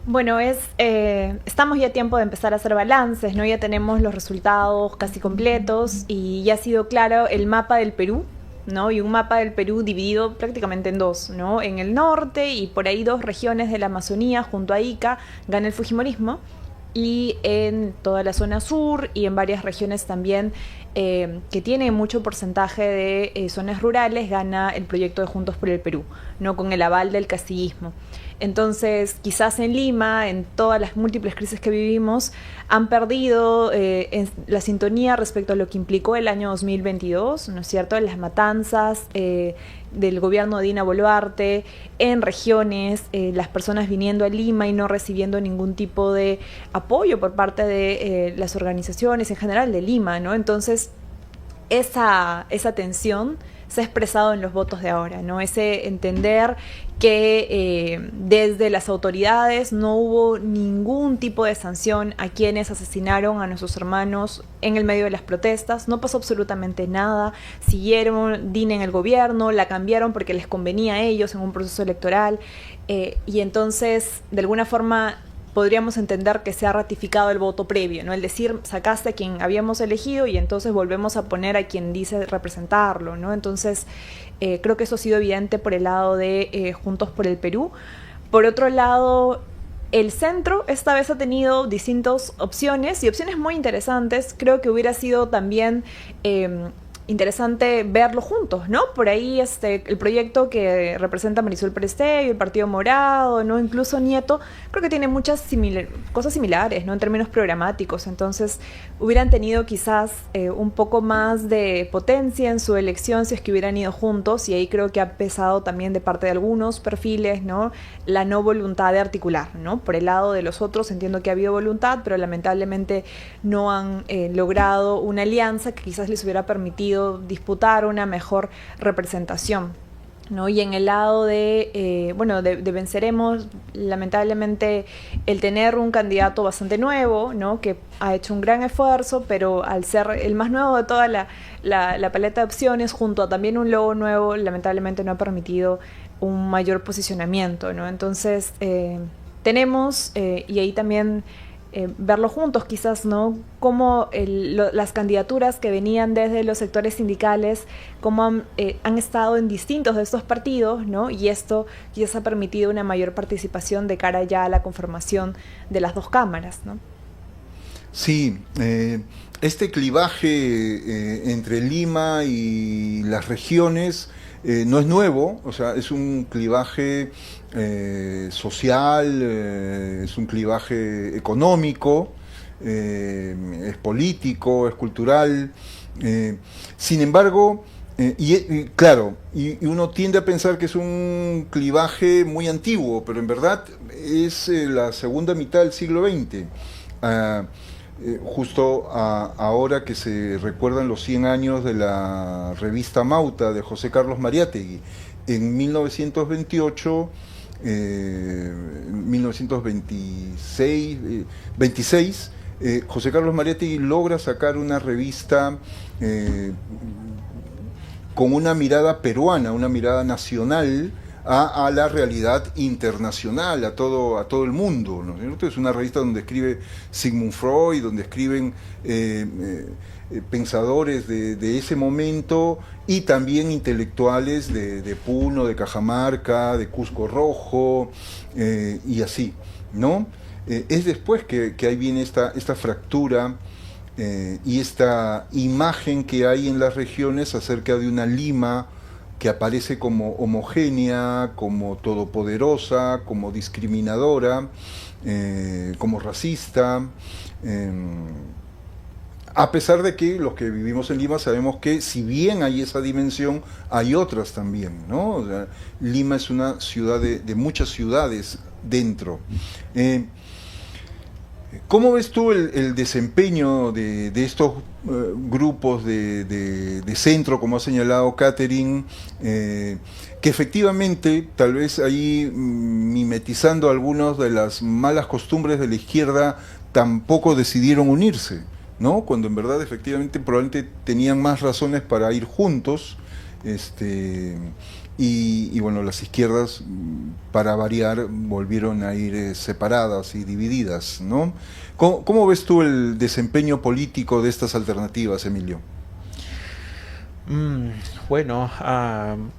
Bueno, estamos ya a tiempo de empezar a hacer balances, ¿no? Ya tenemos los resultados casi completos y ya ha sido claro el mapa del Perú, ¿no? Y un mapa del Perú dividido prácticamente en dos, ¿no? En el norte y por ahí dos regiones de la Amazonía junto a Ica gana el fujimorismo, y en toda la zona sur y en varias regiones también que tiene mucho porcentaje de zonas rurales gana el proyecto de Juntos por el Perú, ¿no? Con el aval del castillismo. Entonces, quizás en Lima, en todas las múltiples crisis que vivimos, han perdido la sintonía respecto a lo que implicó el año 2022, ¿no es cierto? Las matanzas del gobierno de Dina Boluarte en regiones, las personas viniendo a Lima y no recibiendo ningún tipo de apoyo por parte de las organizaciones en general de Lima, ¿no? Entonces, esa tensión se ha expresado en los votos de ahora, ¿no? Ese entender que desde las autoridades no hubo ningún tipo de sanción a quienes asesinaron a nuestros hermanos en el medio de las protestas, no pasó absolutamente nada, siguieron DINA en el gobierno, la cambiaron porque les convenía a ellos en un proceso electoral, y entonces de alguna forma podríamos entender que se ha ratificado el voto previo, ¿no? El decir, sacaste a quien habíamos elegido y entonces volvemos a poner a quien dice representarlo, ¿no? Entonces, creo que eso ha sido evidente por el lado de Juntos por el Perú. Por otro lado, el centro esta vez ha tenido distintas opciones y opciones muy interesantes. Creo que hubiera sido también interesante verlo juntos, ¿no? Por ahí el proyecto que representa Marisol Perestello, el Partido Morado, ¿no? Incluso Nieto, creo que tiene muchas cosas similares, ¿no? En términos programáticos. Entonces, hubieran tenido quizás un poco más de potencia en su elección si es que hubieran ido juntos, y ahí creo que ha pesado también de parte de algunos perfiles, ¿no? La no voluntad de articular, ¿no? Por el lado de los otros entiendo que ha habido voluntad, pero lamentablemente no han logrado una alianza que quizás les hubiera permitido disputar una mejor representación, ¿no? Y en el lado de Venceremos, lamentablemente el tener un candidato bastante nuevo, ¿no? Que ha hecho un gran esfuerzo, pero al ser el más nuevo de toda la paleta de opciones, junto a también un logo nuevo, lamentablemente no ha permitido un mayor posicionamiento, ¿no? Entonces tenemos, y ahí también verlo juntos quizás, ¿no? Cómo las candidaturas que venían desde los sectores sindicales, cómo han estado en distintos de estos partidos, ¿no? Y esto quizás ha permitido una mayor participación de cara ya a la conformación de las dos cámaras, ¿no? Sí, este clivaje entre Lima y las regiones no es nuevo, o sea, es un clivaje social, es un clivaje económico, es político, es cultural. Sin embargo, claro, y uno tiende a pensar que es un clivaje muy antiguo, pero en verdad es la segunda mitad del siglo XX. Justo ahora que se recuerdan los 100 años de la revista Mauta de José Carlos Mariátegui, en 1928, 26, José Carlos Mariátegui logra sacar una revista con una mirada peruana, una mirada nacional, a la realidad internacional, a todo el mundo, ¿no es cierto? Es una revista donde escribe Sigmund Freud, donde escriben pensadores de ese momento, y también intelectuales de Puno, de Cajamarca, de Cusco Rojo, y así, ¿no? Es después que ahí viene esta fractura y esta imagen que hay en las regiones acerca de una Lima que aparece como homogénea, como todopoderosa, como discriminadora, como racista. A pesar de que los que vivimos en Lima sabemos que si bien hay esa dimensión, hay otras también, ¿no? O sea, Lima es una ciudad de muchas ciudades dentro. ¿Cómo ves tú el desempeño de estos grupos de centro, como ha señalado Catherine, que efectivamente, tal vez ahí mimetizando algunas de las malas costumbres de la izquierda, tampoco decidieron unirse, ¿no? Cuando en verdad efectivamente probablemente tenían más razones para ir juntos, y bueno, las izquierdas, para variar, volvieron a ir separadas y divididas, ¿no? ¿Cómo ves tú el desempeño político de estas alternativas, Emilio? Bueno,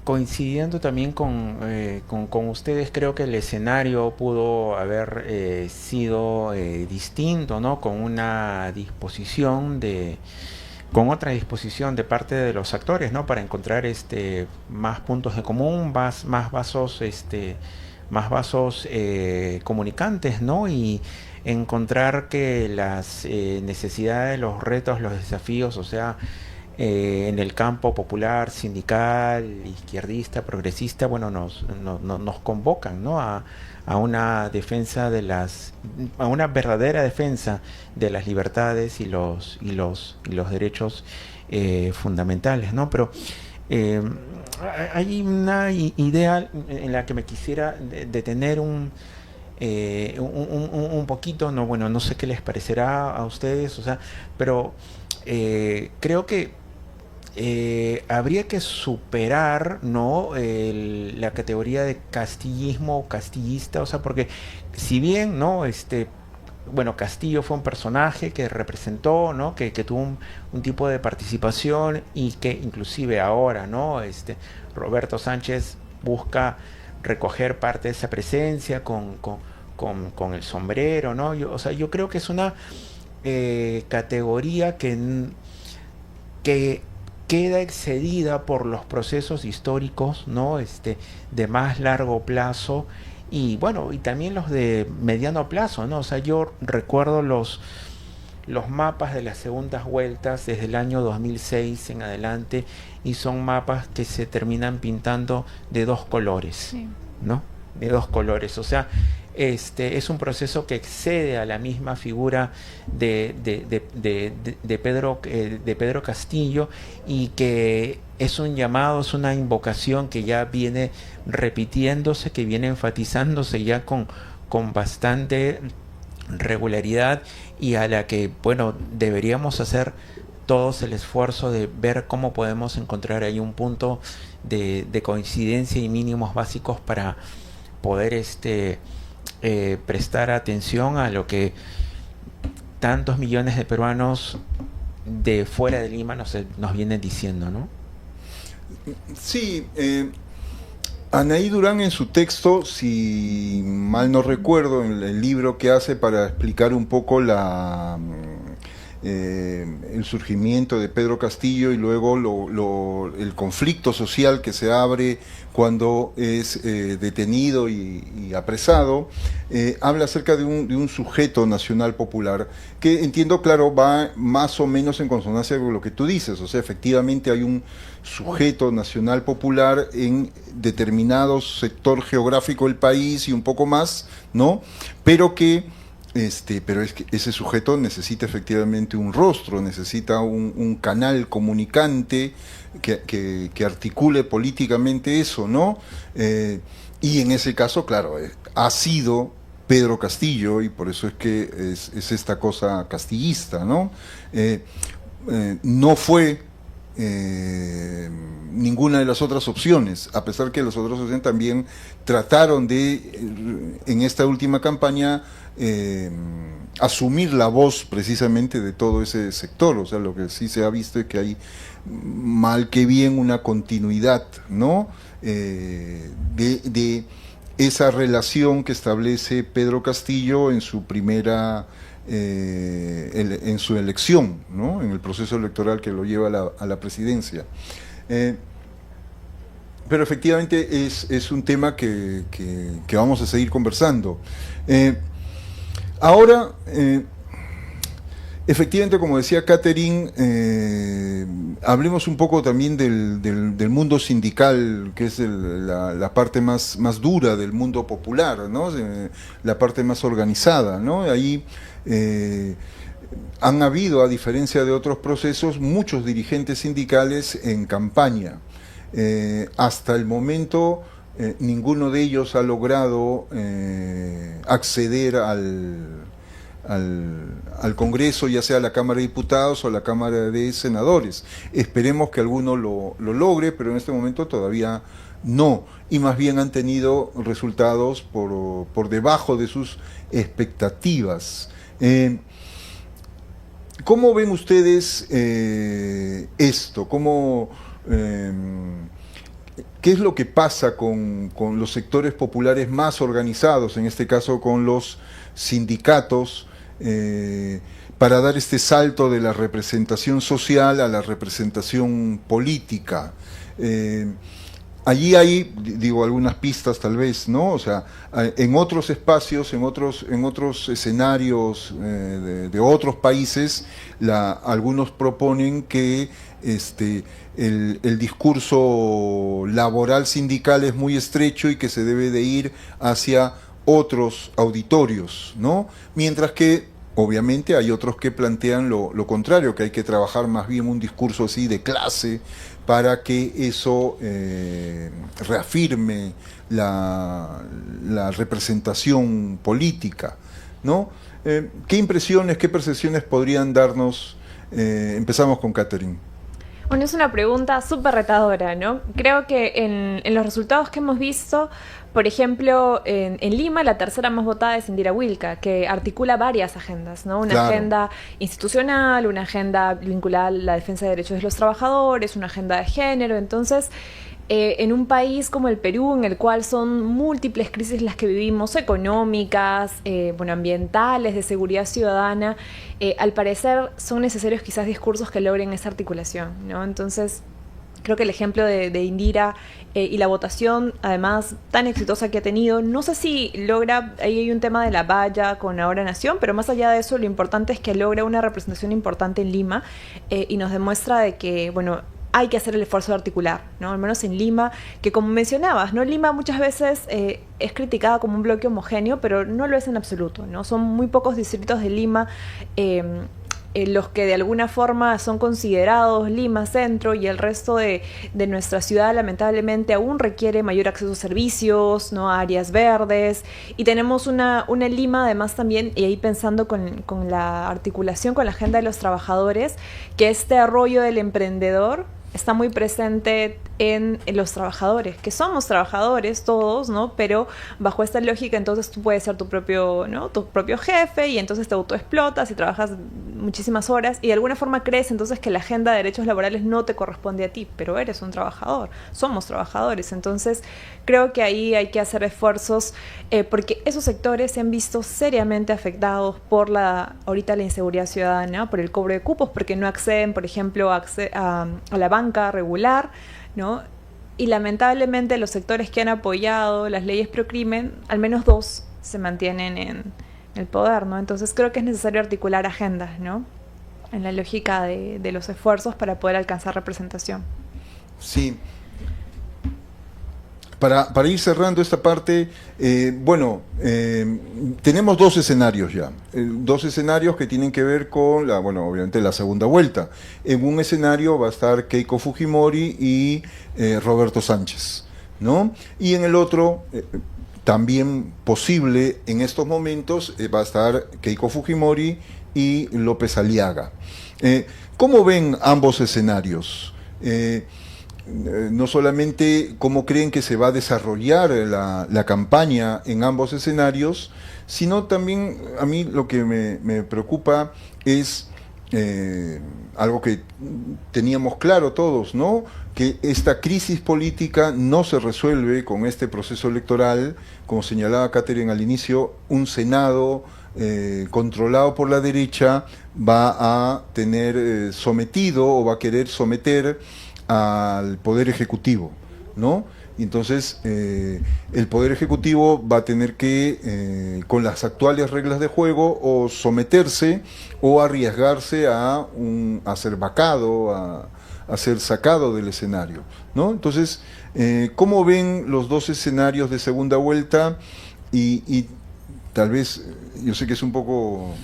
coincidiendo también con ustedes, creo que el escenario pudo haber sido distinto, ¿no? Con otra disposición de parte de los actores, ¿no? Para encontrar más puntos de común, más vasos comunicantes, ¿no? Y encontrar que las necesidades, los retos, los desafíos, o sea, en el campo popular, sindical, izquierdista, progresista, bueno, nos convocan, ¿no? A una defensa a una verdadera defensa de las libertades y los derechos fundamentales, ¿no? Pero hay una idea en la que me quisiera detener un poquito, no, bueno, no sé qué les parecerá a ustedes, o sea, pero creo que habría que superar, ¿no? La categoría de castillismo o castillista, o sea, porque si bien, ¿no? Bueno, Castillo fue un personaje que representó, ¿no? Que tuvo un tipo de participación y que inclusive ahora, ¿no? Roberto Sánchez busca recoger parte de esa presencia con el sombrero, ¿no? O sea, yo creo que es una categoría que queda excedida por los procesos históricos, ¿no? De más largo plazo y bueno, y también los de mediano plazo, ¿no? O sea, yo recuerdo los mapas de las segundas vueltas desde el año 2006 en adelante y son mapas que se terminan pintando de dos colores, sí, ¿no? De dos colores, o sea, es un proceso que excede a la misma figura de Pedro Castillo y que es un llamado, es una invocación que ya viene repitiéndose, que viene enfatizándose ya con bastante regularidad y a la que, bueno, deberíamos hacer todos el esfuerzo de ver cómo podemos encontrar ahí un punto de coincidencia y mínimos básicos para poder prestar atención a lo que tantos millones de peruanos de fuera de Lima nos vienen diciendo, ¿no? Sí, Anaí Durán en su texto, si mal no recuerdo, en el libro que hace para explicar un poco el surgimiento de Pedro Castillo y luego el conflicto social que se abre cuando es detenido y apresado, habla acerca de un sujeto nacional popular que entiendo, claro, va más o menos en consonancia con lo que tú dices, o sea, efectivamente hay un sujeto nacional popular en determinado sector geográfico del país y un poco más, ¿no? Pero es que ese sujeto necesita efectivamente un rostro, necesita un canal comunicante que articule políticamente eso, ¿no? Y en ese caso, claro, ha sido Pedro Castillo y por eso es que es esta cosa castillista, ¿no? No fue ninguna de las otras opciones, a pesar que las otras opciones también trataron de, en esta última campaña, asumir la voz precisamente de todo ese sector. O sea, lo que sí se ha visto es que hay mal que bien una continuidad, ¿no? De esa relación que establece Pedro Castillo en su primera en su elección, ¿no? En el proceso electoral que lo lleva a la presidencia. Pero efectivamente es un tema que vamos a seguir conversando. Ahora, Efectivamente, como decía Catherine, hablemos un poco también del mundo sindical, que es la parte más dura del mundo popular, ¿no? La parte más organizada, ¿no? Ahí han habido, a diferencia de otros procesos, muchos dirigentes sindicales en campaña. Hasta el momento, ninguno de ellos ha logrado acceder al Congreso, ya sea la Cámara de Diputados o la Cámara de Senadores. Esperemos que alguno lo logre, pero en este momento todavía no. Y más bien han tenido resultados por debajo de sus expectativas. ¿Cómo ven ustedes esto? ¿Qué es lo que pasa con los sectores populares más organizados, en este caso con los sindicatos, para dar este salto de la representación social a la representación política? Allí hay, digo, algunas pistas tal vez, ¿no? O sea, en otros espacios, en otros escenarios de otros países, algunos proponen que el discurso laboral sindical es muy estrecho y que se debe de ir hacia otros auditorios, ¿no? Mientras que obviamente hay otros que plantean lo contrario, que hay que trabajar más bien un discurso así de clase para que eso reafirme la representación política, ¿no? ¿Qué impresiones, qué percepciones podrían darnos? Empezamos con Catherine. Bueno, es una pregunta súper retadora, ¿no? Creo que en los resultados que hemos visto, por ejemplo, en Lima, la tercera más votada es Indira Wilca, que articula varias agendas, ¿no? Una agenda institucional, una agenda vinculada a la defensa de derechos de los trabajadores, una agenda de género. Entonces, en un país como el Perú, en el cual son múltiples crisis las que vivimos, económicas, ambientales, de seguridad ciudadana, al parecer son necesarios quizás discursos que logren esa articulación, ¿no? Entonces, creo que el ejemplo de Indira y la votación, además, tan exitosa que ha tenido, no sé si logra, ahí hay un tema de la valla con Ahora Nación, pero más allá de eso, lo importante es que logra una representación importante en Lima y nos demuestra de que, bueno, hay que hacer el esfuerzo de articular, ¿no? Al menos en Lima, que como mencionabas, ¿no? Lima muchas veces es criticada como un bloque homogéneo, pero no lo es en absoluto, ¿no? Son muy pocos distritos de Lima los que de alguna forma son considerados Lima Centro, y el resto de nuestra ciudad lamentablemente aún requiere mayor acceso a servicios, ¿no? A áreas verdes, y tenemos una Lima además también, y ahí pensando con la articulación con la agenda de los trabajadores, que este rollo del emprendedor está muy presente en los trabajadores, que somos trabajadores todos, ¿no? Pero bajo esta lógica, entonces tú puedes ser tu propio, ¿no? Tu propio jefe, y entonces te autoexplotas y trabajas muchísimas horas, y de alguna forma crees entonces que la agenda de derechos laborales no te corresponde a ti, pero eres un trabajador, somos trabajadores. Entonces creo que ahí hay que hacer esfuerzos porque esos sectores se han visto seriamente afectados por ahorita la inseguridad ciudadana, por el cobro de cupos, porque no acceden, por ejemplo, a la banca regular, ¿no? Y lamentablemente los sectores que han apoyado las leyes pro crimen, al menos dos se mantienen en el poder, ¿no? Entonces creo que es necesario articular agendas, ¿no? En la lógica de los esfuerzos para poder alcanzar representación. Sí. Para ir cerrando esta parte, tenemos dos escenarios ya, dos escenarios que tienen que ver con obviamente la segunda vuelta. En un escenario va a estar Keiko Fujimori y Roberto Sánchez, ¿no? Y en el otro, también posible en estos momentos, va a estar Keiko Fujimori y López Aliaga. ¿Cómo ven ambos escenarios? No solamente cómo creen que se va a desarrollar la campaña en ambos escenarios, sino también a mí lo que me preocupa es algo que teníamos claro todos, ¿no? Que esta crisis política no se resuelve con este proceso electoral, como señalaba Catherine al inicio. Un Senado controlado por la derecha va a tener sometido o va a querer someter al Poder Ejecutivo, ¿no? Y entonces el Poder Ejecutivo va a tener que, con las actuales reglas de juego, o someterse o arriesgarse a ser vacado, a ser sacado del escenario, ¿no? Entonces, ¿cómo ven los dos escenarios de segunda vuelta? Y tal vez, yo sé que es un poco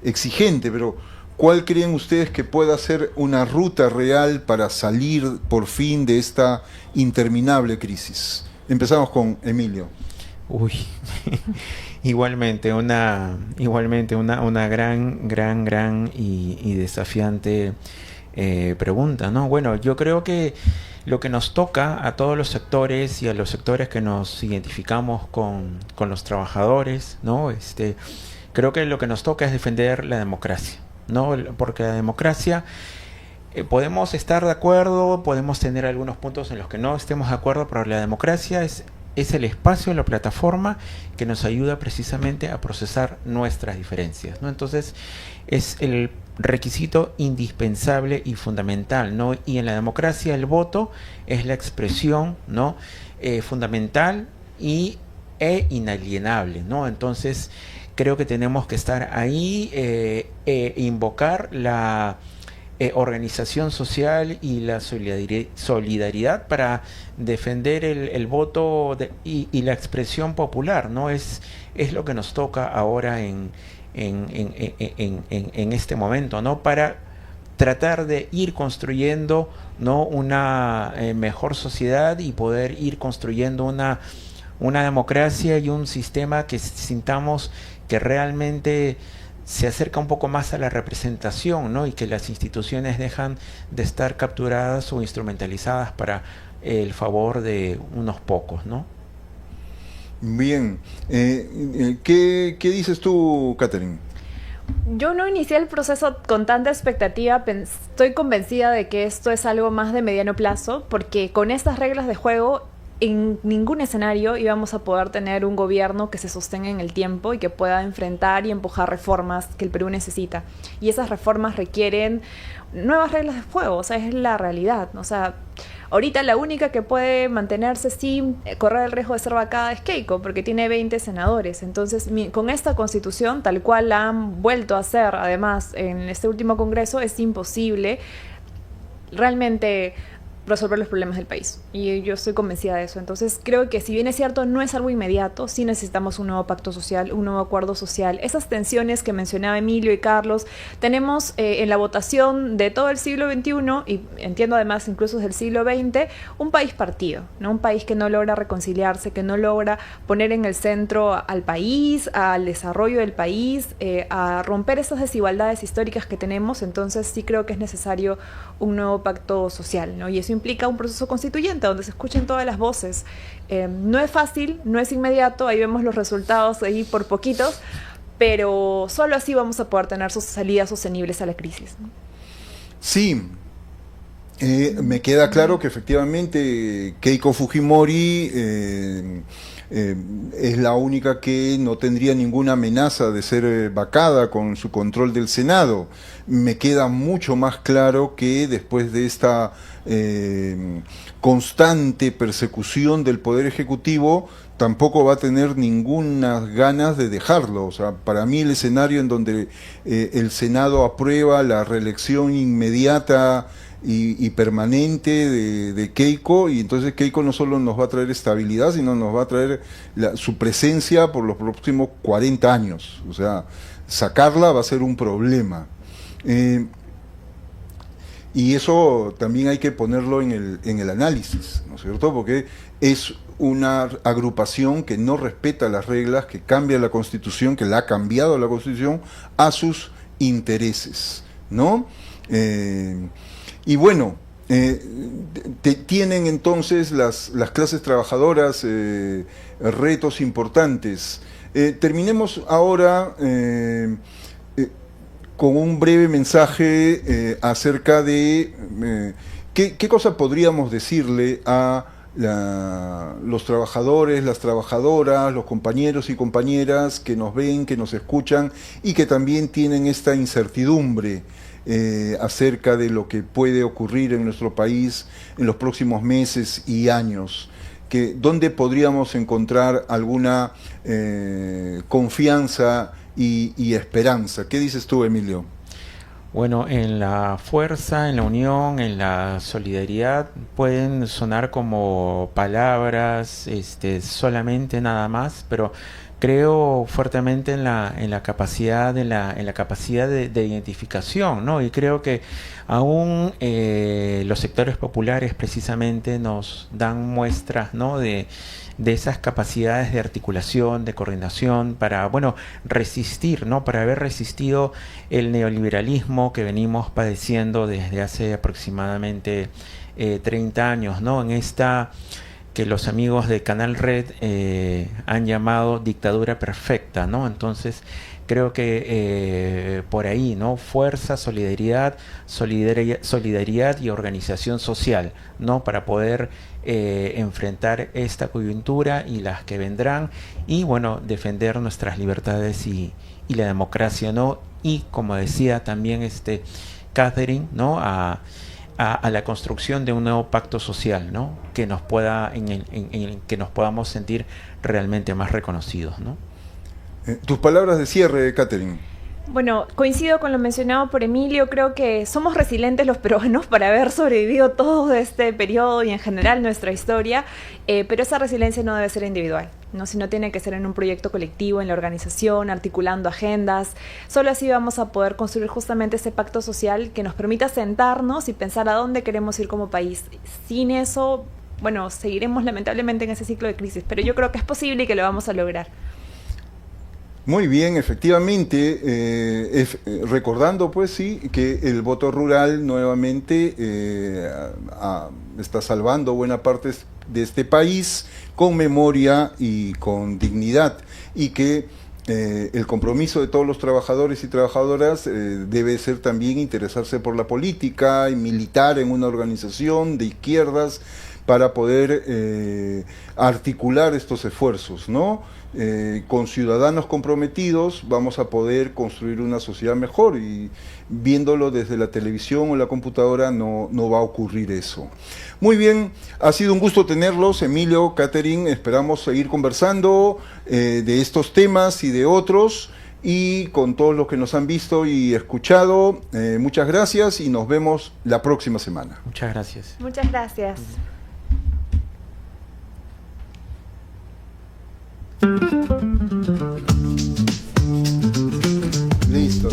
exigente, pero ¿cuál creen ustedes que pueda ser una ruta real para salir por fin de esta interminable crisis? Empezamos con Emilio. Uy, igualmente una gran y desafiante pregunta, ¿no? Bueno, yo creo que lo que nos toca a todos los sectores y a los sectores que nos identificamos con los trabajadores, ¿no? Creo que lo que nos toca es defender la democracia, ¿no? Porque la democracia, podemos estar de acuerdo, podemos tener algunos puntos en los que no estemos de acuerdo, pero la democracia es el espacio, la plataforma que nos ayuda precisamente a procesar nuestras diferencias, ¿no? Entonces, es el requisito indispensable y fundamental, ¿no? Y en la democracia el voto es la expresión, ¿no? Fundamental e inalienable, ¿no? Entonces, creo que tenemos que estar ahí, invocar la organización social y la solidaridad para defender el voto y la expresión popular, ¿no? Es lo que nos toca ahora en este momento, ¿no? Para tratar de ir construyendo, ¿no? Una mejor sociedad y poder ir construyendo una democracia y un sistema que sintamos que realmente se acerca un poco más a la representación, ¿no? Y que las instituciones dejan de estar capturadas o instrumentalizadas para el favor de unos pocos, ¿no? Bien. ¿Qué dices tú, Catherine? Yo no inicié el proceso con tanta expectativa, estoy convencida de que esto es algo más de mediano plazo, porque con estas reglas de juego en ningún escenario íbamos a poder tener un gobierno que se sostenga en el tiempo y que pueda enfrentar y empujar reformas que el Perú necesita. Y esas reformas requieren nuevas reglas de juego, o sea, es la realidad. O sea, ahorita la única que puede mantenerse sin correr el riesgo de ser vacada es Keiko, porque tiene 20 senadores. Entonces, con esta constitución, tal cual la han vuelto a hacer, además, en este último congreso, es imposible realmente resolver los problemas del país. Y yo estoy convencida de eso. Entonces, creo que si bien es cierto, no es algo inmediato, sí necesitamos un nuevo pacto social, un nuevo acuerdo social. Esas tensiones que mencionaba Emilio y Carlos, tenemos en la votación de todo el siglo XXI, y entiendo además incluso del siglo XX, un país partido, ¿no? Un país que no logra reconciliarse, que no logra poner en el centro al país, al desarrollo del país, a romper esas desigualdades históricas que tenemos. Entonces, sí creo que es necesario un nuevo pacto social, ¿no? Y eso implica un proceso constituyente donde se escuchen todas las voces. No es fácil, no es inmediato, ahí vemos los resultados ahí por poquitos, pero solo así vamos a poder tener sus salidas sostenibles a la crisis, ¿no? Sí, me queda claro que efectivamente Keiko Fujimori es la única que no tendría ninguna amenaza de ser vacada con su control del Senado. Me queda mucho más claro que después de esta constante persecución del Poder Ejecutivo, tampoco va a tener ninguna ganas de dejarlo. O sea, para mí el escenario en donde el Senado aprueba la reelección inmediata y permanente de Keiko, y entonces Keiko no solo nos va a traer estabilidad, sino nos va a traer su presencia por los próximos 40 años. O sea, sacarla va a ser un problema. Y eso también hay que ponerlo en el análisis, ¿no es cierto? Porque es una agrupación que no respeta las reglas, que cambia la Constitución, que la ha cambiado la Constitución a sus intereses, ¿no? Y bueno, tienen entonces las clases trabajadoras retos importantes. Terminemos ahora con un breve mensaje acerca de qué cosa podríamos decirle a los trabajadores, las trabajadoras, los compañeros y compañeras que nos ven, que nos escuchan y que también tienen esta incertidumbre acerca de lo que puede ocurrir en nuestro país en los próximos meses y años. ¿dónde podríamos encontrar alguna confianza y esperanza? ¿Qué dices tú, Emilio? Bueno, en la fuerza, en la unión, en la solidaridad pueden sonar como palabras, solamente nada más, pero creo fuertemente en la capacidad de identificación, ¿no? Y creo que aún los sectores populares precisamente nos dan muestras, ¿no? de esas capacidades de articulación, de coordinación, para, bueno, resistir, ¿no? Para haber resistido el neoliberalismo que venimos padeciendo desde hace aproximadamente 30 años, ¿no? En esta que los amigos de Canal Red han llamado dictadura perfecta, ¿no? Entonces creo que por ahí, ¿no? Fuerza, solidaridad y organización social, ¿no? Para poder enfrentar esta coyuntura y las que vendrán, y bueno, defender nuestras libertades y la democracia, ¿no? Y como decía también Catherine, ¿no? A la construcción de un nuevo pacto social, ¿no? Que nos pueda, en que nos podamos sentir realmente más reconocidos, ¿no? Tus palabras de cierre, Catherine. Bueno, coincido con lo mencionado por Emilio, creo que somos resilientes los peruanos para haber sobrevivido todo este periodo y en general nuestra historia, pero esa resiliencia no debe ser individual, ¿no? Sino tiene que ser en un proyecto colectivo, en la organización, articulando agendas. Solo así vamos a poder construir justamente ese pacto social que nos permita sentarnos y pensar a dónde queremos ir como país. Sin eso, bueno, seguiremos lamentablemente en ese ciclo de crisis, pero yo creo que es posible y que lo vamos a lograr. Muy bien, efectivamente, recordando pues sí que el voto rural nuevamente está salvando buena parte de este país con memoria y con dignidad, y que el compromiso de todos los trabajadores y trabajadoras debe ser también interesarse por la política y militar en una organización de izquierdas para poder articular estos esfuerzos, ¿no? Con ciudadanos comprometidos vamos a poder construir una sociedad mejor, y viéndolo desde la televisión o la computadora no va a ocurrir eso. Muy bien, ha sido un gusto tenerlos, Emilio, Catherine, esperamos seguir conversando de estos temas y de otros, y con todos los que nos han visto y escuchado, muchas gracias y nos vemos la próxima semana. Muchas gracias. Muchas gracias. Listo.